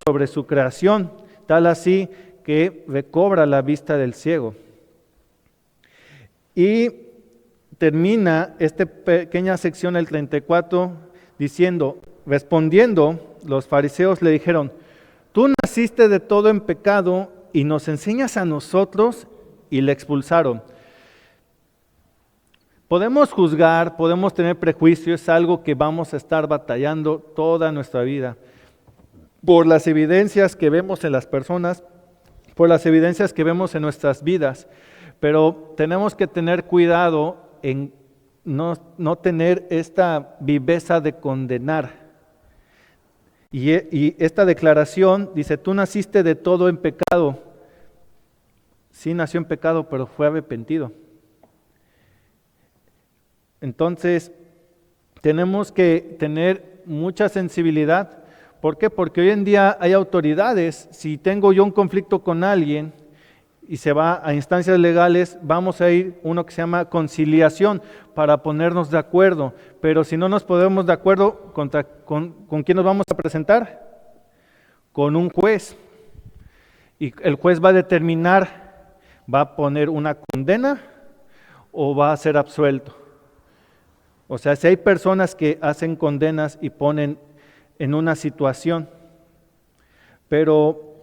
sobre su creación. tal así que recobra la vista del ciego. Y termina esta pequeña sección, el 34, diciendo, respondiendo, los fariseos le dijeron, tú naciste de todo en pecado y nos enseñas a nosotros, y le expulsaron. Podemos juzgar, podemos tener prejuicios, es algo que vamos a estar batallando toda nuestra vida. Por las evidencias que vemos en las personas, por las evidencias que vemos en nuestras vidas, pero tenemos que tener cuidado en no tener esta viveza de condenar. Y esta declaración dice, tú naciste de todo en pecado. Sí nació en pecado, pero fue arrepentido. Entonces, tenemos que tener mucha sensibilidad. ¿Por qué? Porque hoy en día hay autoridades. Si tengo yo un conflicto con alguien y se va a instancias legales, vamos a ir uno que se llama conciliación para ponernos de acuerdo. Pero si no nos ponemos de acuerdo, ¿con quién nos vamos a presentar? Con un juez. Y el juez va a determinar, va a poner una condena o va a ser absuelto. O sea, si hay personas que hacen condenas y ponen en una situación, pero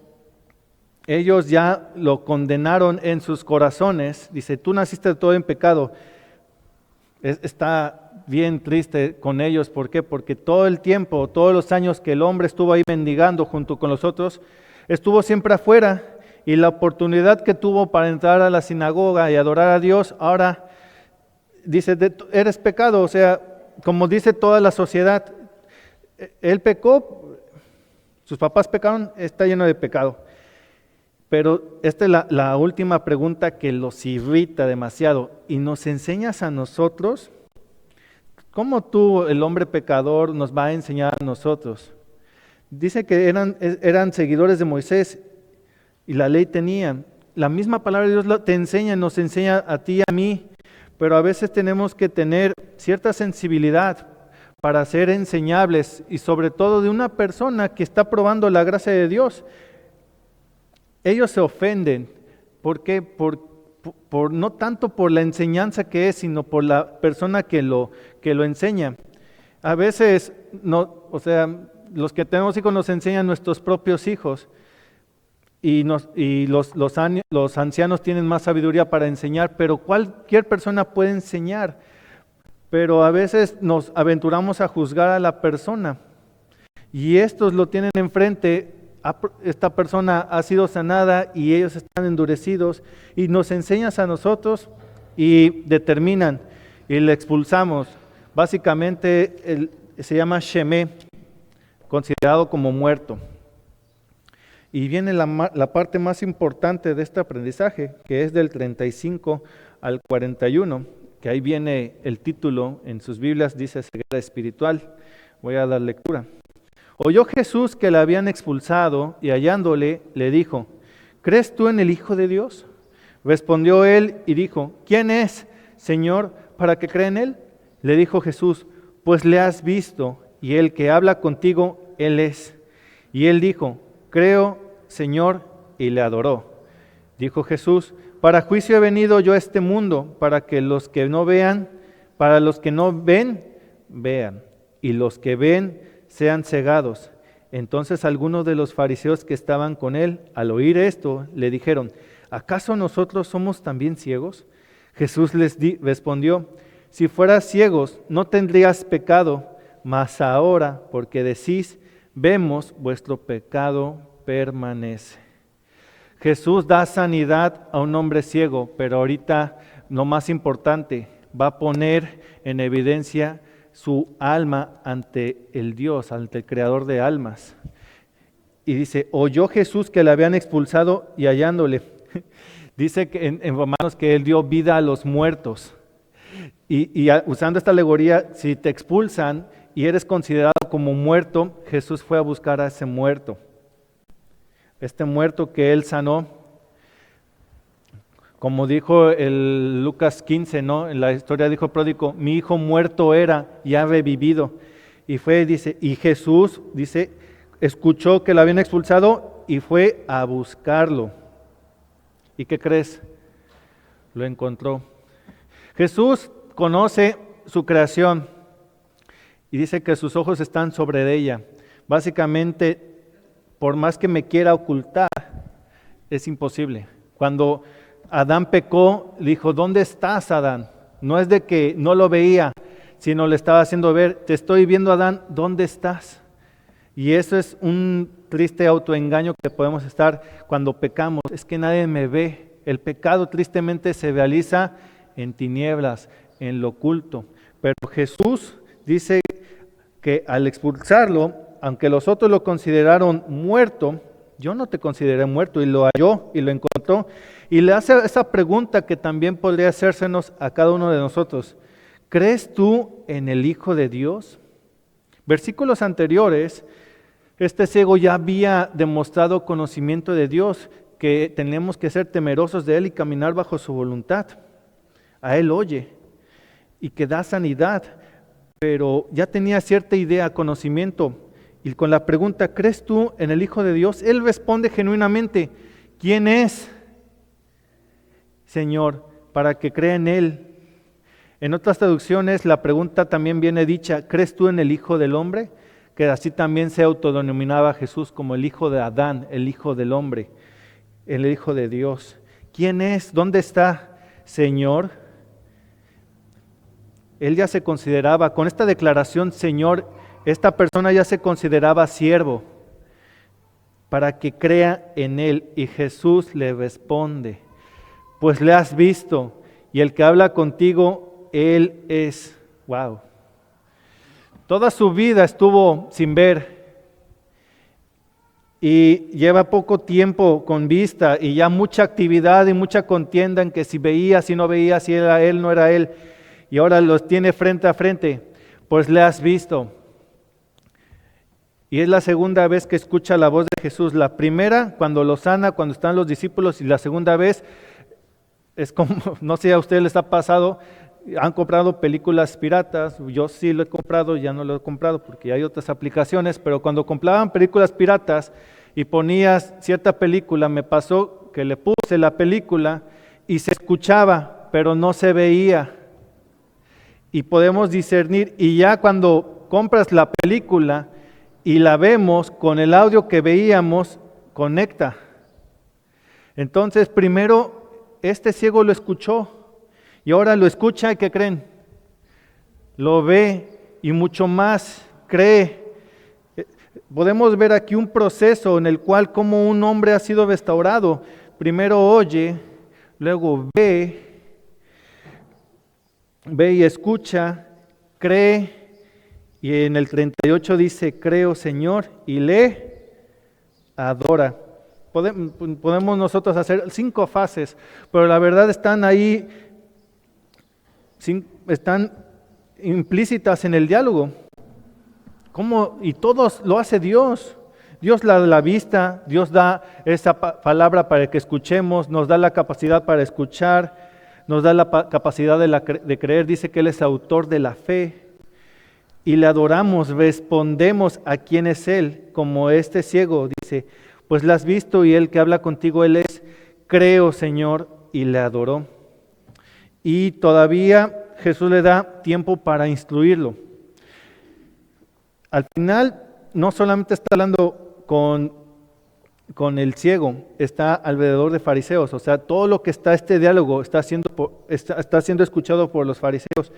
ellos ya lo condenaron en sus corazones, dice, tú naciste todo en pecado. Está bien triste con ellos, ¿por qué? Porque todo el tiempo, todos los años que el hombre estuvo ahí mendigando junto con los otros, estuvo siempre afuera, y la oportunidad que tuvo para entrar a la sinagoga y adorar a Dios, ahora dice, eres pecado, o sea, como dice toda la sociedad, él pecó, sus papás pecaron, está lleno de pecado. Pero esta es la última pregunta que los irrita demasiado. Y nos enseñas a nosotros, ¿cómo tú, el hombre pecador, nos va a enseñar a nosotros? Dice que eran seguidores de Moisés y la ley tenían. La misma palabra de Dios te enseña, nos enseña a ti y a mí. Pero a veces tenemos que tener cierta sensibilidad para ser enseñables y sobre todo de una persona que está probando la gracia de Dios. Ellos se ofenden. ¿Por qué? No tanto por la enseñanza que es, sino por la persona que lo enseña. A veces, los que tenemos hijos nos enseñan nuestros propios hijos. Y los ancianos tienen más sabiduría para enseñar, pero cualquier persona puede enseñar. Pero a veces nos aventuramos a juzgar a la persona. Y estos lo tienen enfrente, esta persona ha sido sanada y ellos están endurecidos. Y nos enseñas a nosotros y determinan y le expulsamos. Básicamente se llama Shemé, considerado como muerto. Y viene la parte más importante de este aprendizaje, que es del 35 al 41, que ahí viene el título, en sus Biblias dice ceguera espiritual. Voy a dar lectura. Oyó Jesús que le habían expulsado y hallándole le dijo, ¿crees tú en el Hijo de Dios? Respondió él y dijo, ¿quién es, Señor, para que crea en él? Le dijo Jesús, pues le has visto y el que habla contigo, él es. Y él dijo, creo, Señor, y le adoró. Dijo Jesús, para juicio he venido yo a este mundo, para que los que no ven, vean, y los que ven sean cegados. Entonces algunos de los fariseos que estaban con él, al oír esto, le dijeron, ¿acaso nosotros somos también ciegos? Jesús les respondió, si fueras ciegos, no tendrías pecado, mas ahora, porque decís, vemos, vuestro pecado permanece. Jesús da sanidad a un hombre ciego, pero ahorita lo más importante, va a poner en evidencia su alma ante el Dios, ante el Creador de almas. Y dice, oyó Jesús que le habían expulsado y hallándole. Dice que en Romanos que Él dio vida a los muertos. Y usando esta alegoría, si te expulsan y eres considerado como muerto, Jesús fue a buscar a ese muerto. Este muerto que Él sanó, como dijo el Lucas 15, ¿no? En la historia dijo pródigo, mi hijo muerto era y ha revivido. Y Jesús, dice, escuchó que lo habían expulsado y fue a buscarlo. ¿Y qué crees? Lo encontró. Jesús conoce su creación y dice que sus ojos están sobre ella. Básicamente, por más que me quiera ocultar, es imposible. Cuando Adán pecó, dijo, ¿dónde estás, Adán? No es de que no lo veía, sino le estaba haciendo ver, te estoy viendo, Adán, ¿dónde estás? Y eso es un triste autoengaño que podemos estar cuando pecamos, es que nadie me ve. El pecado tristemente se realiza en tinieblas, en lo oculto. Pero Jesús dice que al expulsarlo, aunque los otros lo consideraron muerto, yo no te consideré muerto, y lo halló y lo encontró. Y le hace esa pregunta que también podría hacérsenos a cada uno de nosotros. ¿Crees tú en el Hijo de Dios? Versículos anteriores, este ciego ya había demostrado conocimiento de Dios, que tenemos que ser temerosos de Él y caminar bajo su voluntad. A Él oye y que da sanidad, pero ya tenía cierta idea, conocimiento. Y con la pregunta, ¿crees tú en el Hijo de Dios? Él responde genuinamente, ¿quién es, Señor, para que crea en Él? En otras traducciones la pregunta también viene dicha, ¿crees tú en el Hijo del Hombre? Que así también se autodenominaba Jesús como el Hijo de Adán, el Hijo del Hombre, el Hijo de Dios. ¿Quién es? ¿Dónde está, Señor? Él ya se consideraba, con esta declaración, Señor, esta persona ya se consideraba siervo para que crea en Él. Y Jesús le responde, pues le has visto, y el que habla contigo, Él es. Wow. Toda su vida estuvo sin ver y lleva poco tiempo con vista y ya mucha actividad y mucha contienda en que si veía, si no veía, si era Él, no era Él, y ahora los tiene frente a frente, pues le has visto. Y es la segunda vez que escucha la voz de Jesús. La primera, cuando lo sana, cuando están los discípulos, y la segunda vez es como, no sé, a ustedes les ha pasado, han comprado películas piratas, yo sí lo he comprado, ya no lo he comprado porque hay otras aplicaciones, pero cuando compraban películas piratas y ponías cierta película, me pasó que le puse la película y se escuchaba, pero no se veía. Y podemos discernir, y ya cuando compras la película y la vemos con el audio que veíamos, conecta. Entonces, primero, este ciego lo escuchó, y ahora lo escucha, ¿y qué creen? Lo ve y mucho más cree. Podemos ver aquí un proceso en el cual como un hombre ha sido restaurado. Primero oye, luego ve y escucha, cree, y en el 38 dice, creo, Señor, y le adora. Podemos nosotros hacer 5 fases, pero la verdad están ahí, están implícitas en el diálogo. ¿Cómo? Y todos lo hace Dios. Dios da la vista, Dios da esa palabra para que escuchemos, nos da la capacidad para escuchar, nos da la capacidad de creer. Dice que Él es autor de la fe. Y le adoramos, respondemos a quién es Él, como este ciego dice, pues la has visto y Él que habla contigo, Él es, creo, Señor, y le adoró. Y todavía Jesús le da tiempo para instruirlo. Al final, no solamente está hablando con el ciego, está alrededor de fariseos, o sea, todo lo que está este diálogo está siendo escuchado por los fariseos.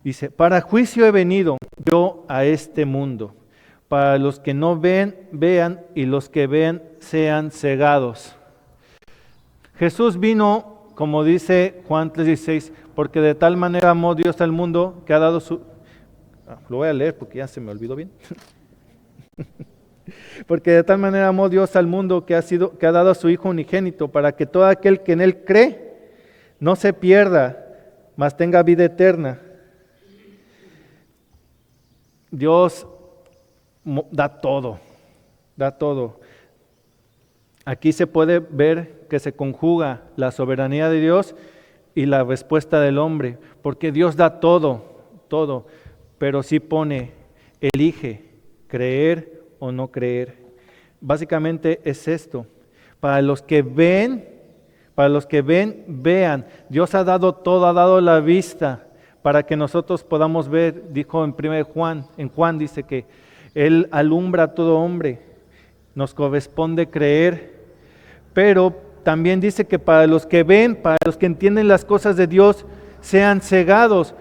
Dice, para juicio he venido yo a este mundo, para los que no ven, vean, y los que ven, sean cegados. Jesús vino, como dice Juan 3:16, porque de tal manera amó Dios al mundo que ha dado su... Lo voy a leer porque ya se me olvidó bien. Porque de tal manera amó Dios al mundo que ha dado a su Hijo unigénito, para que todo aquel que en Él cree no se pierda, mas tenga vida eterna. Dios da todo, da todo. Aquí se puede ver que se conjuga la soberanía de Dios y la respuesta del hombre, porque Dios da todo, todo, pero sí pone, elige creer o no creer. básicamente es esto. Para los que ven, vean. Dios ha dado todo, ha dado la vista para que nosotros podamos ver. Dijo en 1 Juan, en Juan dice que Él alumbra a todo hombre. Nos corresponde creer, pero también dice que para los que ven, para los que entienden las cosas de Dios, sean cegados.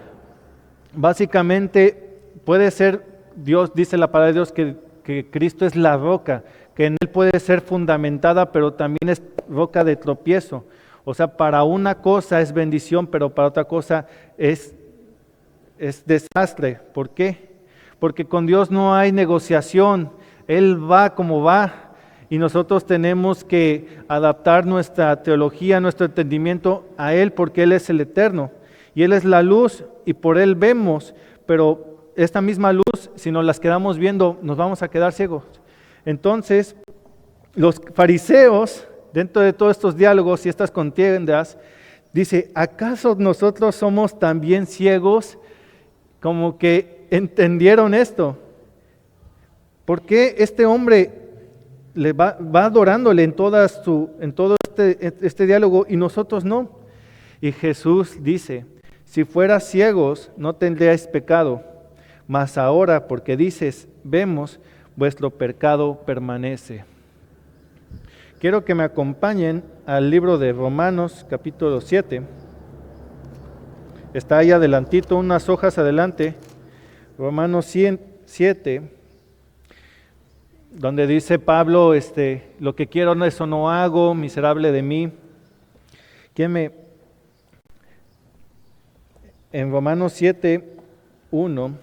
Básicamente puede ser, Dios dice la palabra de Dios que Cristo es la roca, que en Él puede ser fundamentada, pero también es roca de tropiezo. O sea, para una cosa es bendición, pero para otra cosa es desastre. ¿Por qué? Porque con Dios no hay negociación. Él va como va y nosotros tenemos que adaptar nuestra teología, nuestro entendimiento a Él, porque Él es el eterno y Él es la luz y por Él vemos, pero esta misma luz, si nos las quedamos viendo, nos vamos a quedar ciegos. Entonces, los fariseos, dentro de todos estos diálogos y estas contiendas, dice, ¿acaso nosotros somos también ciegos? Como que entendieron esto. ¿Por qué este hombre le va adorándole en todo este diálogo y nosotros no? Y Jesús dice, si fueras ciegos no tendríais pecado, mas ahora porque dices, vemos, vuestro pecado permanece. Quiero que me acompañen al libro de Romanos capítulo 7. Está ahí adelantito, unas hojas adelante. Romanos 7, donde dice Pablo, lo que quiero eso no hago, miserable de mí. En Romanos 7, 1,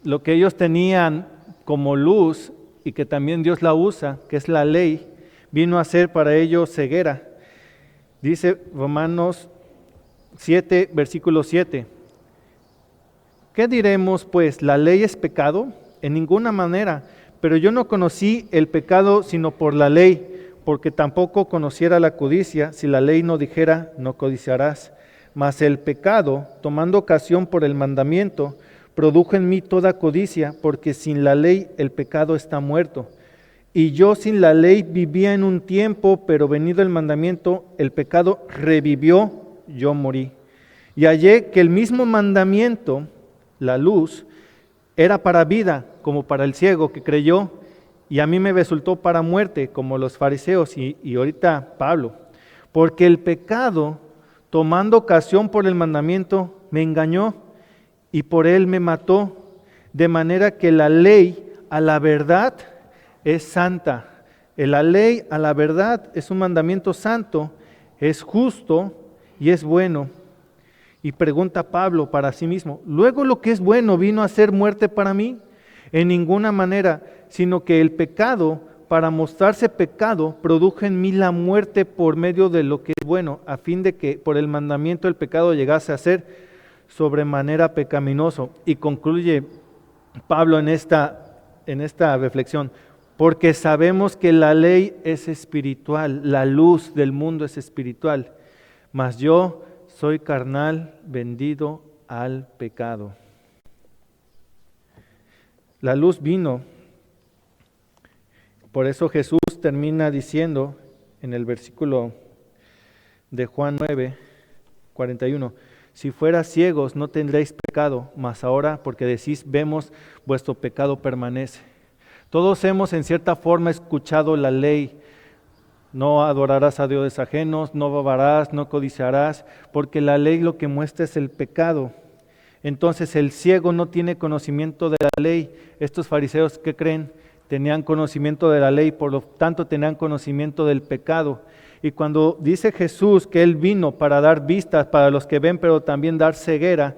lo que ellos tenían como luz y que también Dios la usa, que es la ley, vino a ser para ellos ceguera. Dice Romanos 7, versículo 7. ¿Qué diremos pues? ¿La ley es pecado? En ninguna manera. Pero yo no conocí el pecado sino por la ley, porque tampoco conociera la codicia si la ley no dijera, no codiciarás. Mas el pecado, tomando ocasión por el mandamiento, produjo en mí toda codicia, porque sin la ley el pecado está muerto. Y yo sin la ley vivía en un tiempo, pero venido el mandamiento, el pecado revivió, yo morí. Y hallé que el mismo mandamiento, la luz, era para vida, como para el ciego que creyó, y a mí me resultó para muerte, como los fariseos y ahorita Pablo. Porque el pecado, tomando ocasión por el mandamiento, me engañó y por él me mató, de manera que la ley a la verdad es santa. La ley a la verdad es un mandamiento santo, es justo y es bueno. Y pregunta Pablo para sí mismo, ¿luego lo que es bueno vino a ser muerte para mí? En ninguna manera, sino que el pecado, para mostrarse pecado, produjo en mí la muerte por medio de lo que es bueno, a fin de que por el mandamiento el pecado llegase a ser sobremanera pecaminoso. Y concluye Pablo en esta reflexión, porque sabemos que la ley es espiritual, la luz del mundo es espiritual, mas yo soy carnal, vendido al pecado. La luz vino. Por eso Jesús termina diciendo en el versículo de Juan 9, 41, si fueras ciegos no tendréis pecado, mas ahora porque decís vemos, vuestro pecado permanece. Todos hemos en cierta forma escuchado la ley. No adorarás a dioses ajenos, no robarás, no codiciarás, porque la ley lo que muestra es el pecado. Entonces el ciego no tiene conocimiento de la ley. Estos fariseos, ¿qué creen? Tenían conocimiento de la ley, por lo tanto tenían conocimiento del pecado. Y cuando dice Jesús que Él vino para dar vistas para los que ven, pero también dar ceguera,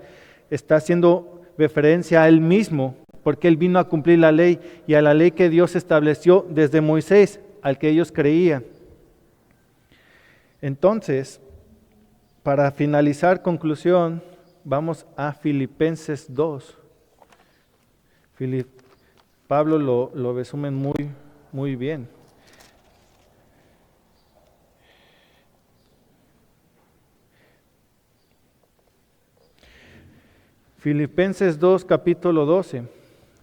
está haciendo referencia a Él mismo, porque Él vino a cumplir la ley y a la ley que Dios estableció desde Moisés, al que ellos creían. Entonces, para finalizar, conclusión, vamos a Filipenses 2. Pablo lo resume muy bien. Filipenses 2, capítulo 12.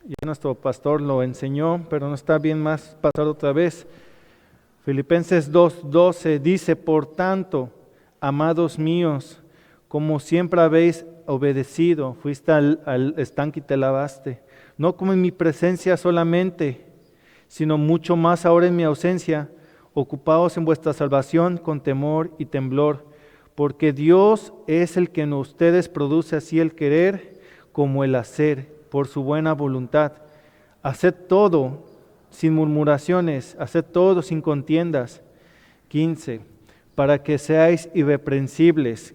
Ya nuestro pastor lo enseñó, pero no está bien más pasar otra vez. Filipenses 2:12 dice: por tanto, amados míos, como siempre habéis obedecido, fuiste al estanque y te lavaste, no como en mi presencia solamente, sino mucho más ahora en mi ausencia, ocupaos en vuestra salvación con temor y temblor, porque Dios es el que en ustedes produce así el querer como el hacer, por su buena voluntad. Haced todo sin murmuraciones, haced todo sin contiendas. 15. Para que seáis irreprensibles,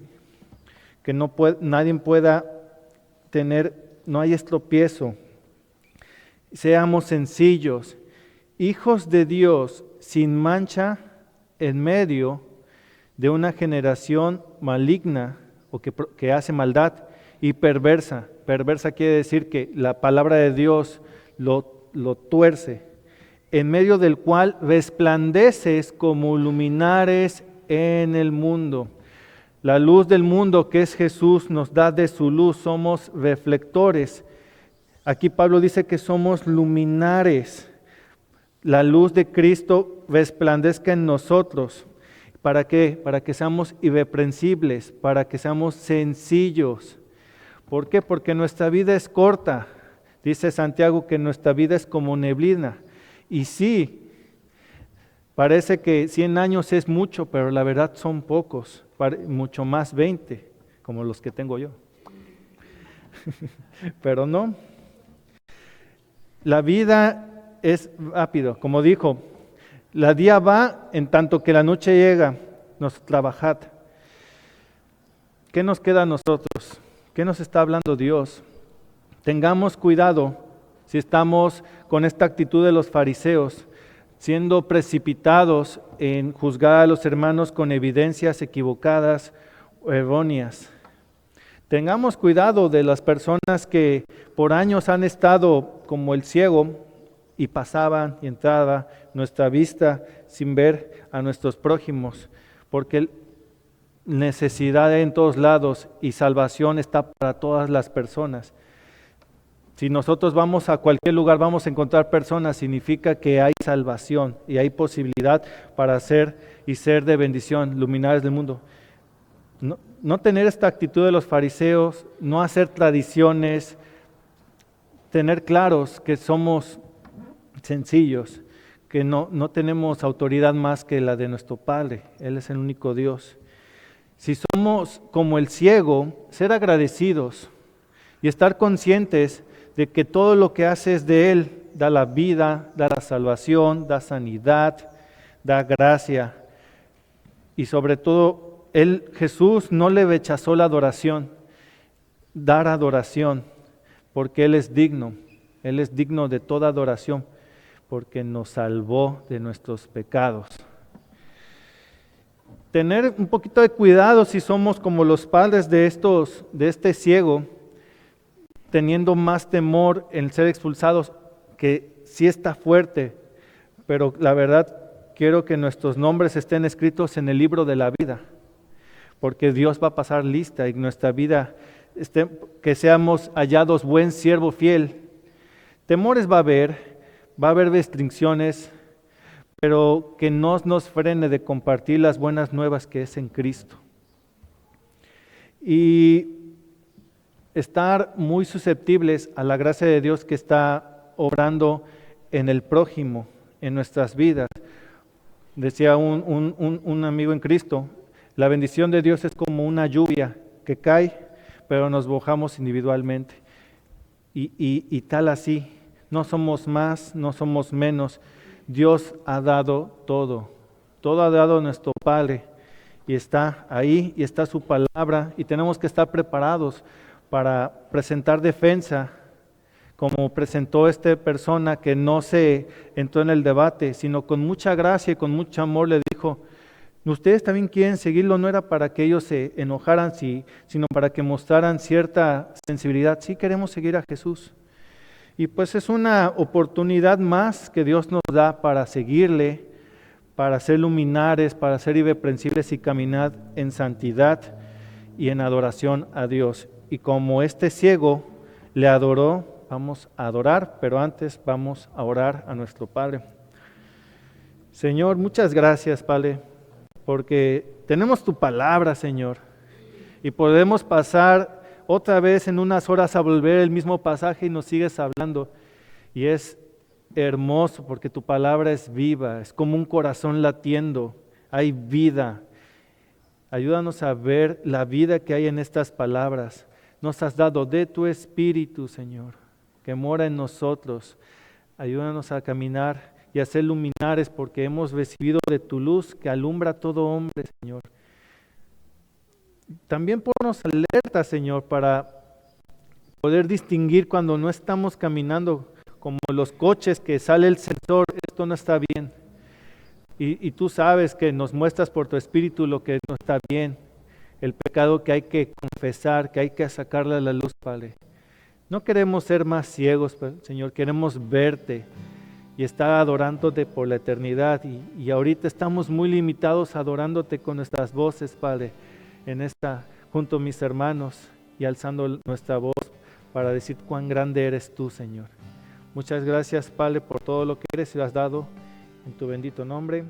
que nadie pueda tener, no hay tropiezo. Seamos sencillos, hijos de Dios, sin mancha, en medio de una generación maligna o que hace maldad y perversa. Perversa quiere decir que la palabra de Dios lo tuerce, en medio del cual resplandeces como luminares en el mundo. La luz del mundo, que es Jesús, nos da de su luz, somos reflectores. Aquí Pablo dice que somos luminares. La luz de Cristo resplandezca en nosotros. ¿Para qué? Para que seamos irreprensibles, para que seamos sencillos. ¿Por qué? Porque nuestra vida es corta. Dice Santiago que nuestra vida es como neblina. Y sí, parece que 100 años es mucho, pero la verdad son pocos, mucho más 20, como los que tengo yo. Pero no. La vida es rápido, como dijo, la día va en tanto que la noche llega, nos trabajad. ¿Qué nos queda a nosotros? ¿Qué nos está hablando Dios? Tengamos cuidado si estamos con esta actitud de los fariseos, siendo precipitados en juzgar a los hermanos con evidencias equivocadas o erróneas. Tengamos cuidado de las personas que por años han estado como el ciego y pasaban y entraba nuestra vista sin ver a nuestros prójimos, porque necesidad hay en todos lados y salvación está para todas las personas. Si nosotros vamos a cualquier lugar, vamos a encontrar personas, significa que hay salvación y hay posibilidad para ser y ser de bendición, luminares del mundo. No tener esta actitud de los fariseos, no hacer tradiciones, tener claros que somos sencillos, que no tenemos autoridad más que la de nuestro Padre, Él es el único Dios. Si somos como el ciego, ser agradecidos y estar conscientes de que todo lo que hace es de Él, da la vida, da la salvación, da sanidad, da gracia. Y sobre todo, Jesús no le rechazó la adoración, dar adoración, porque Él es digno de toda adoración, porque nos salvó de nuestros pecados. Tener un poquito de cuidado si somos como los padres de este ciego, teniendo más temor en ser expulsados, que sí está fuerte, pero la verdad quiero que nuestros nombres estén escritos en el libro de la vida, porque Dios va a pasar lista y nuestra vida, que seamos hallados buen siervo fiel. Temores va a haber restricciones, pero que no nos frene de compartir las buenas nuevas que es en Cristo. Y estar muy susceptibles a la gracia de Dios que está obrando en el prójimo, en nuestras vidas. Decía un amigo en Cristo, la bendición de Dios es como una lluvia que cae, pero nos mojamos individualmente. Y tal así, no somos más, no somos menos. Dios ha dado todo ha dado nuestro Padre, y está ahí, y está su palabra, y tenemos que estar preparados para presentar defensa, como presentó esta persona que no se entró en el debate, sino con mucha gracia y con mucho amor le dijo, ustedes también quieren seguirlo, no era para que ellos se enojaran, sino para que mostraran cierta sensibilidad. Sí queremos seguir a Jesús. Y pues es una oportunidad más que Dios nos da para seguirle, para ser luminares, para ser irreprensibles y caminar en santidad y en adoración a Dios. Y como este ciego le adoró, vamos a adorar, pero antes vamos a orar a nuestro Padre. Señor, muchas gracias, Padre, porque tenemos tu palabra, Señor, y podemos pasar otra vez en unas horas a volver el mismo pasaje y nos sigues hablando. Y es hermoso porque tu palabra es viva, es como un corazón latiendo, hay vida. Ayúdanos a ver la vida que hay en estas palabras. Nos has dado de tu Espíritu, Señor, que mora en nosotros. Ayúdanos a caminar y a ser luminares porque hemos recibido de tu luz que alumbra a todo hombre, Señor. También ponnos alerta, Señor, para poder distinguir cuando no estamos caminando como los coches que sale el sensor, esto no está bien. Y tú sabes que nos muestras por tu Espíritu lo que no está bien, el pecado que hay que confesar, que hay que sacarle a la luz, Padre. No queremos ser más ciegos, Señor, queremos verte y estar adorándote por la eternidad. Y ahorita estamos muy limitados adorándote con nuestras voces, Padre, junto a mis hermanos y alzando nuestra voz para decir cuán grande eres tú, Señor. Muchas gracias, Padre, por todo lo que eres y has dado en tu bendito nombre.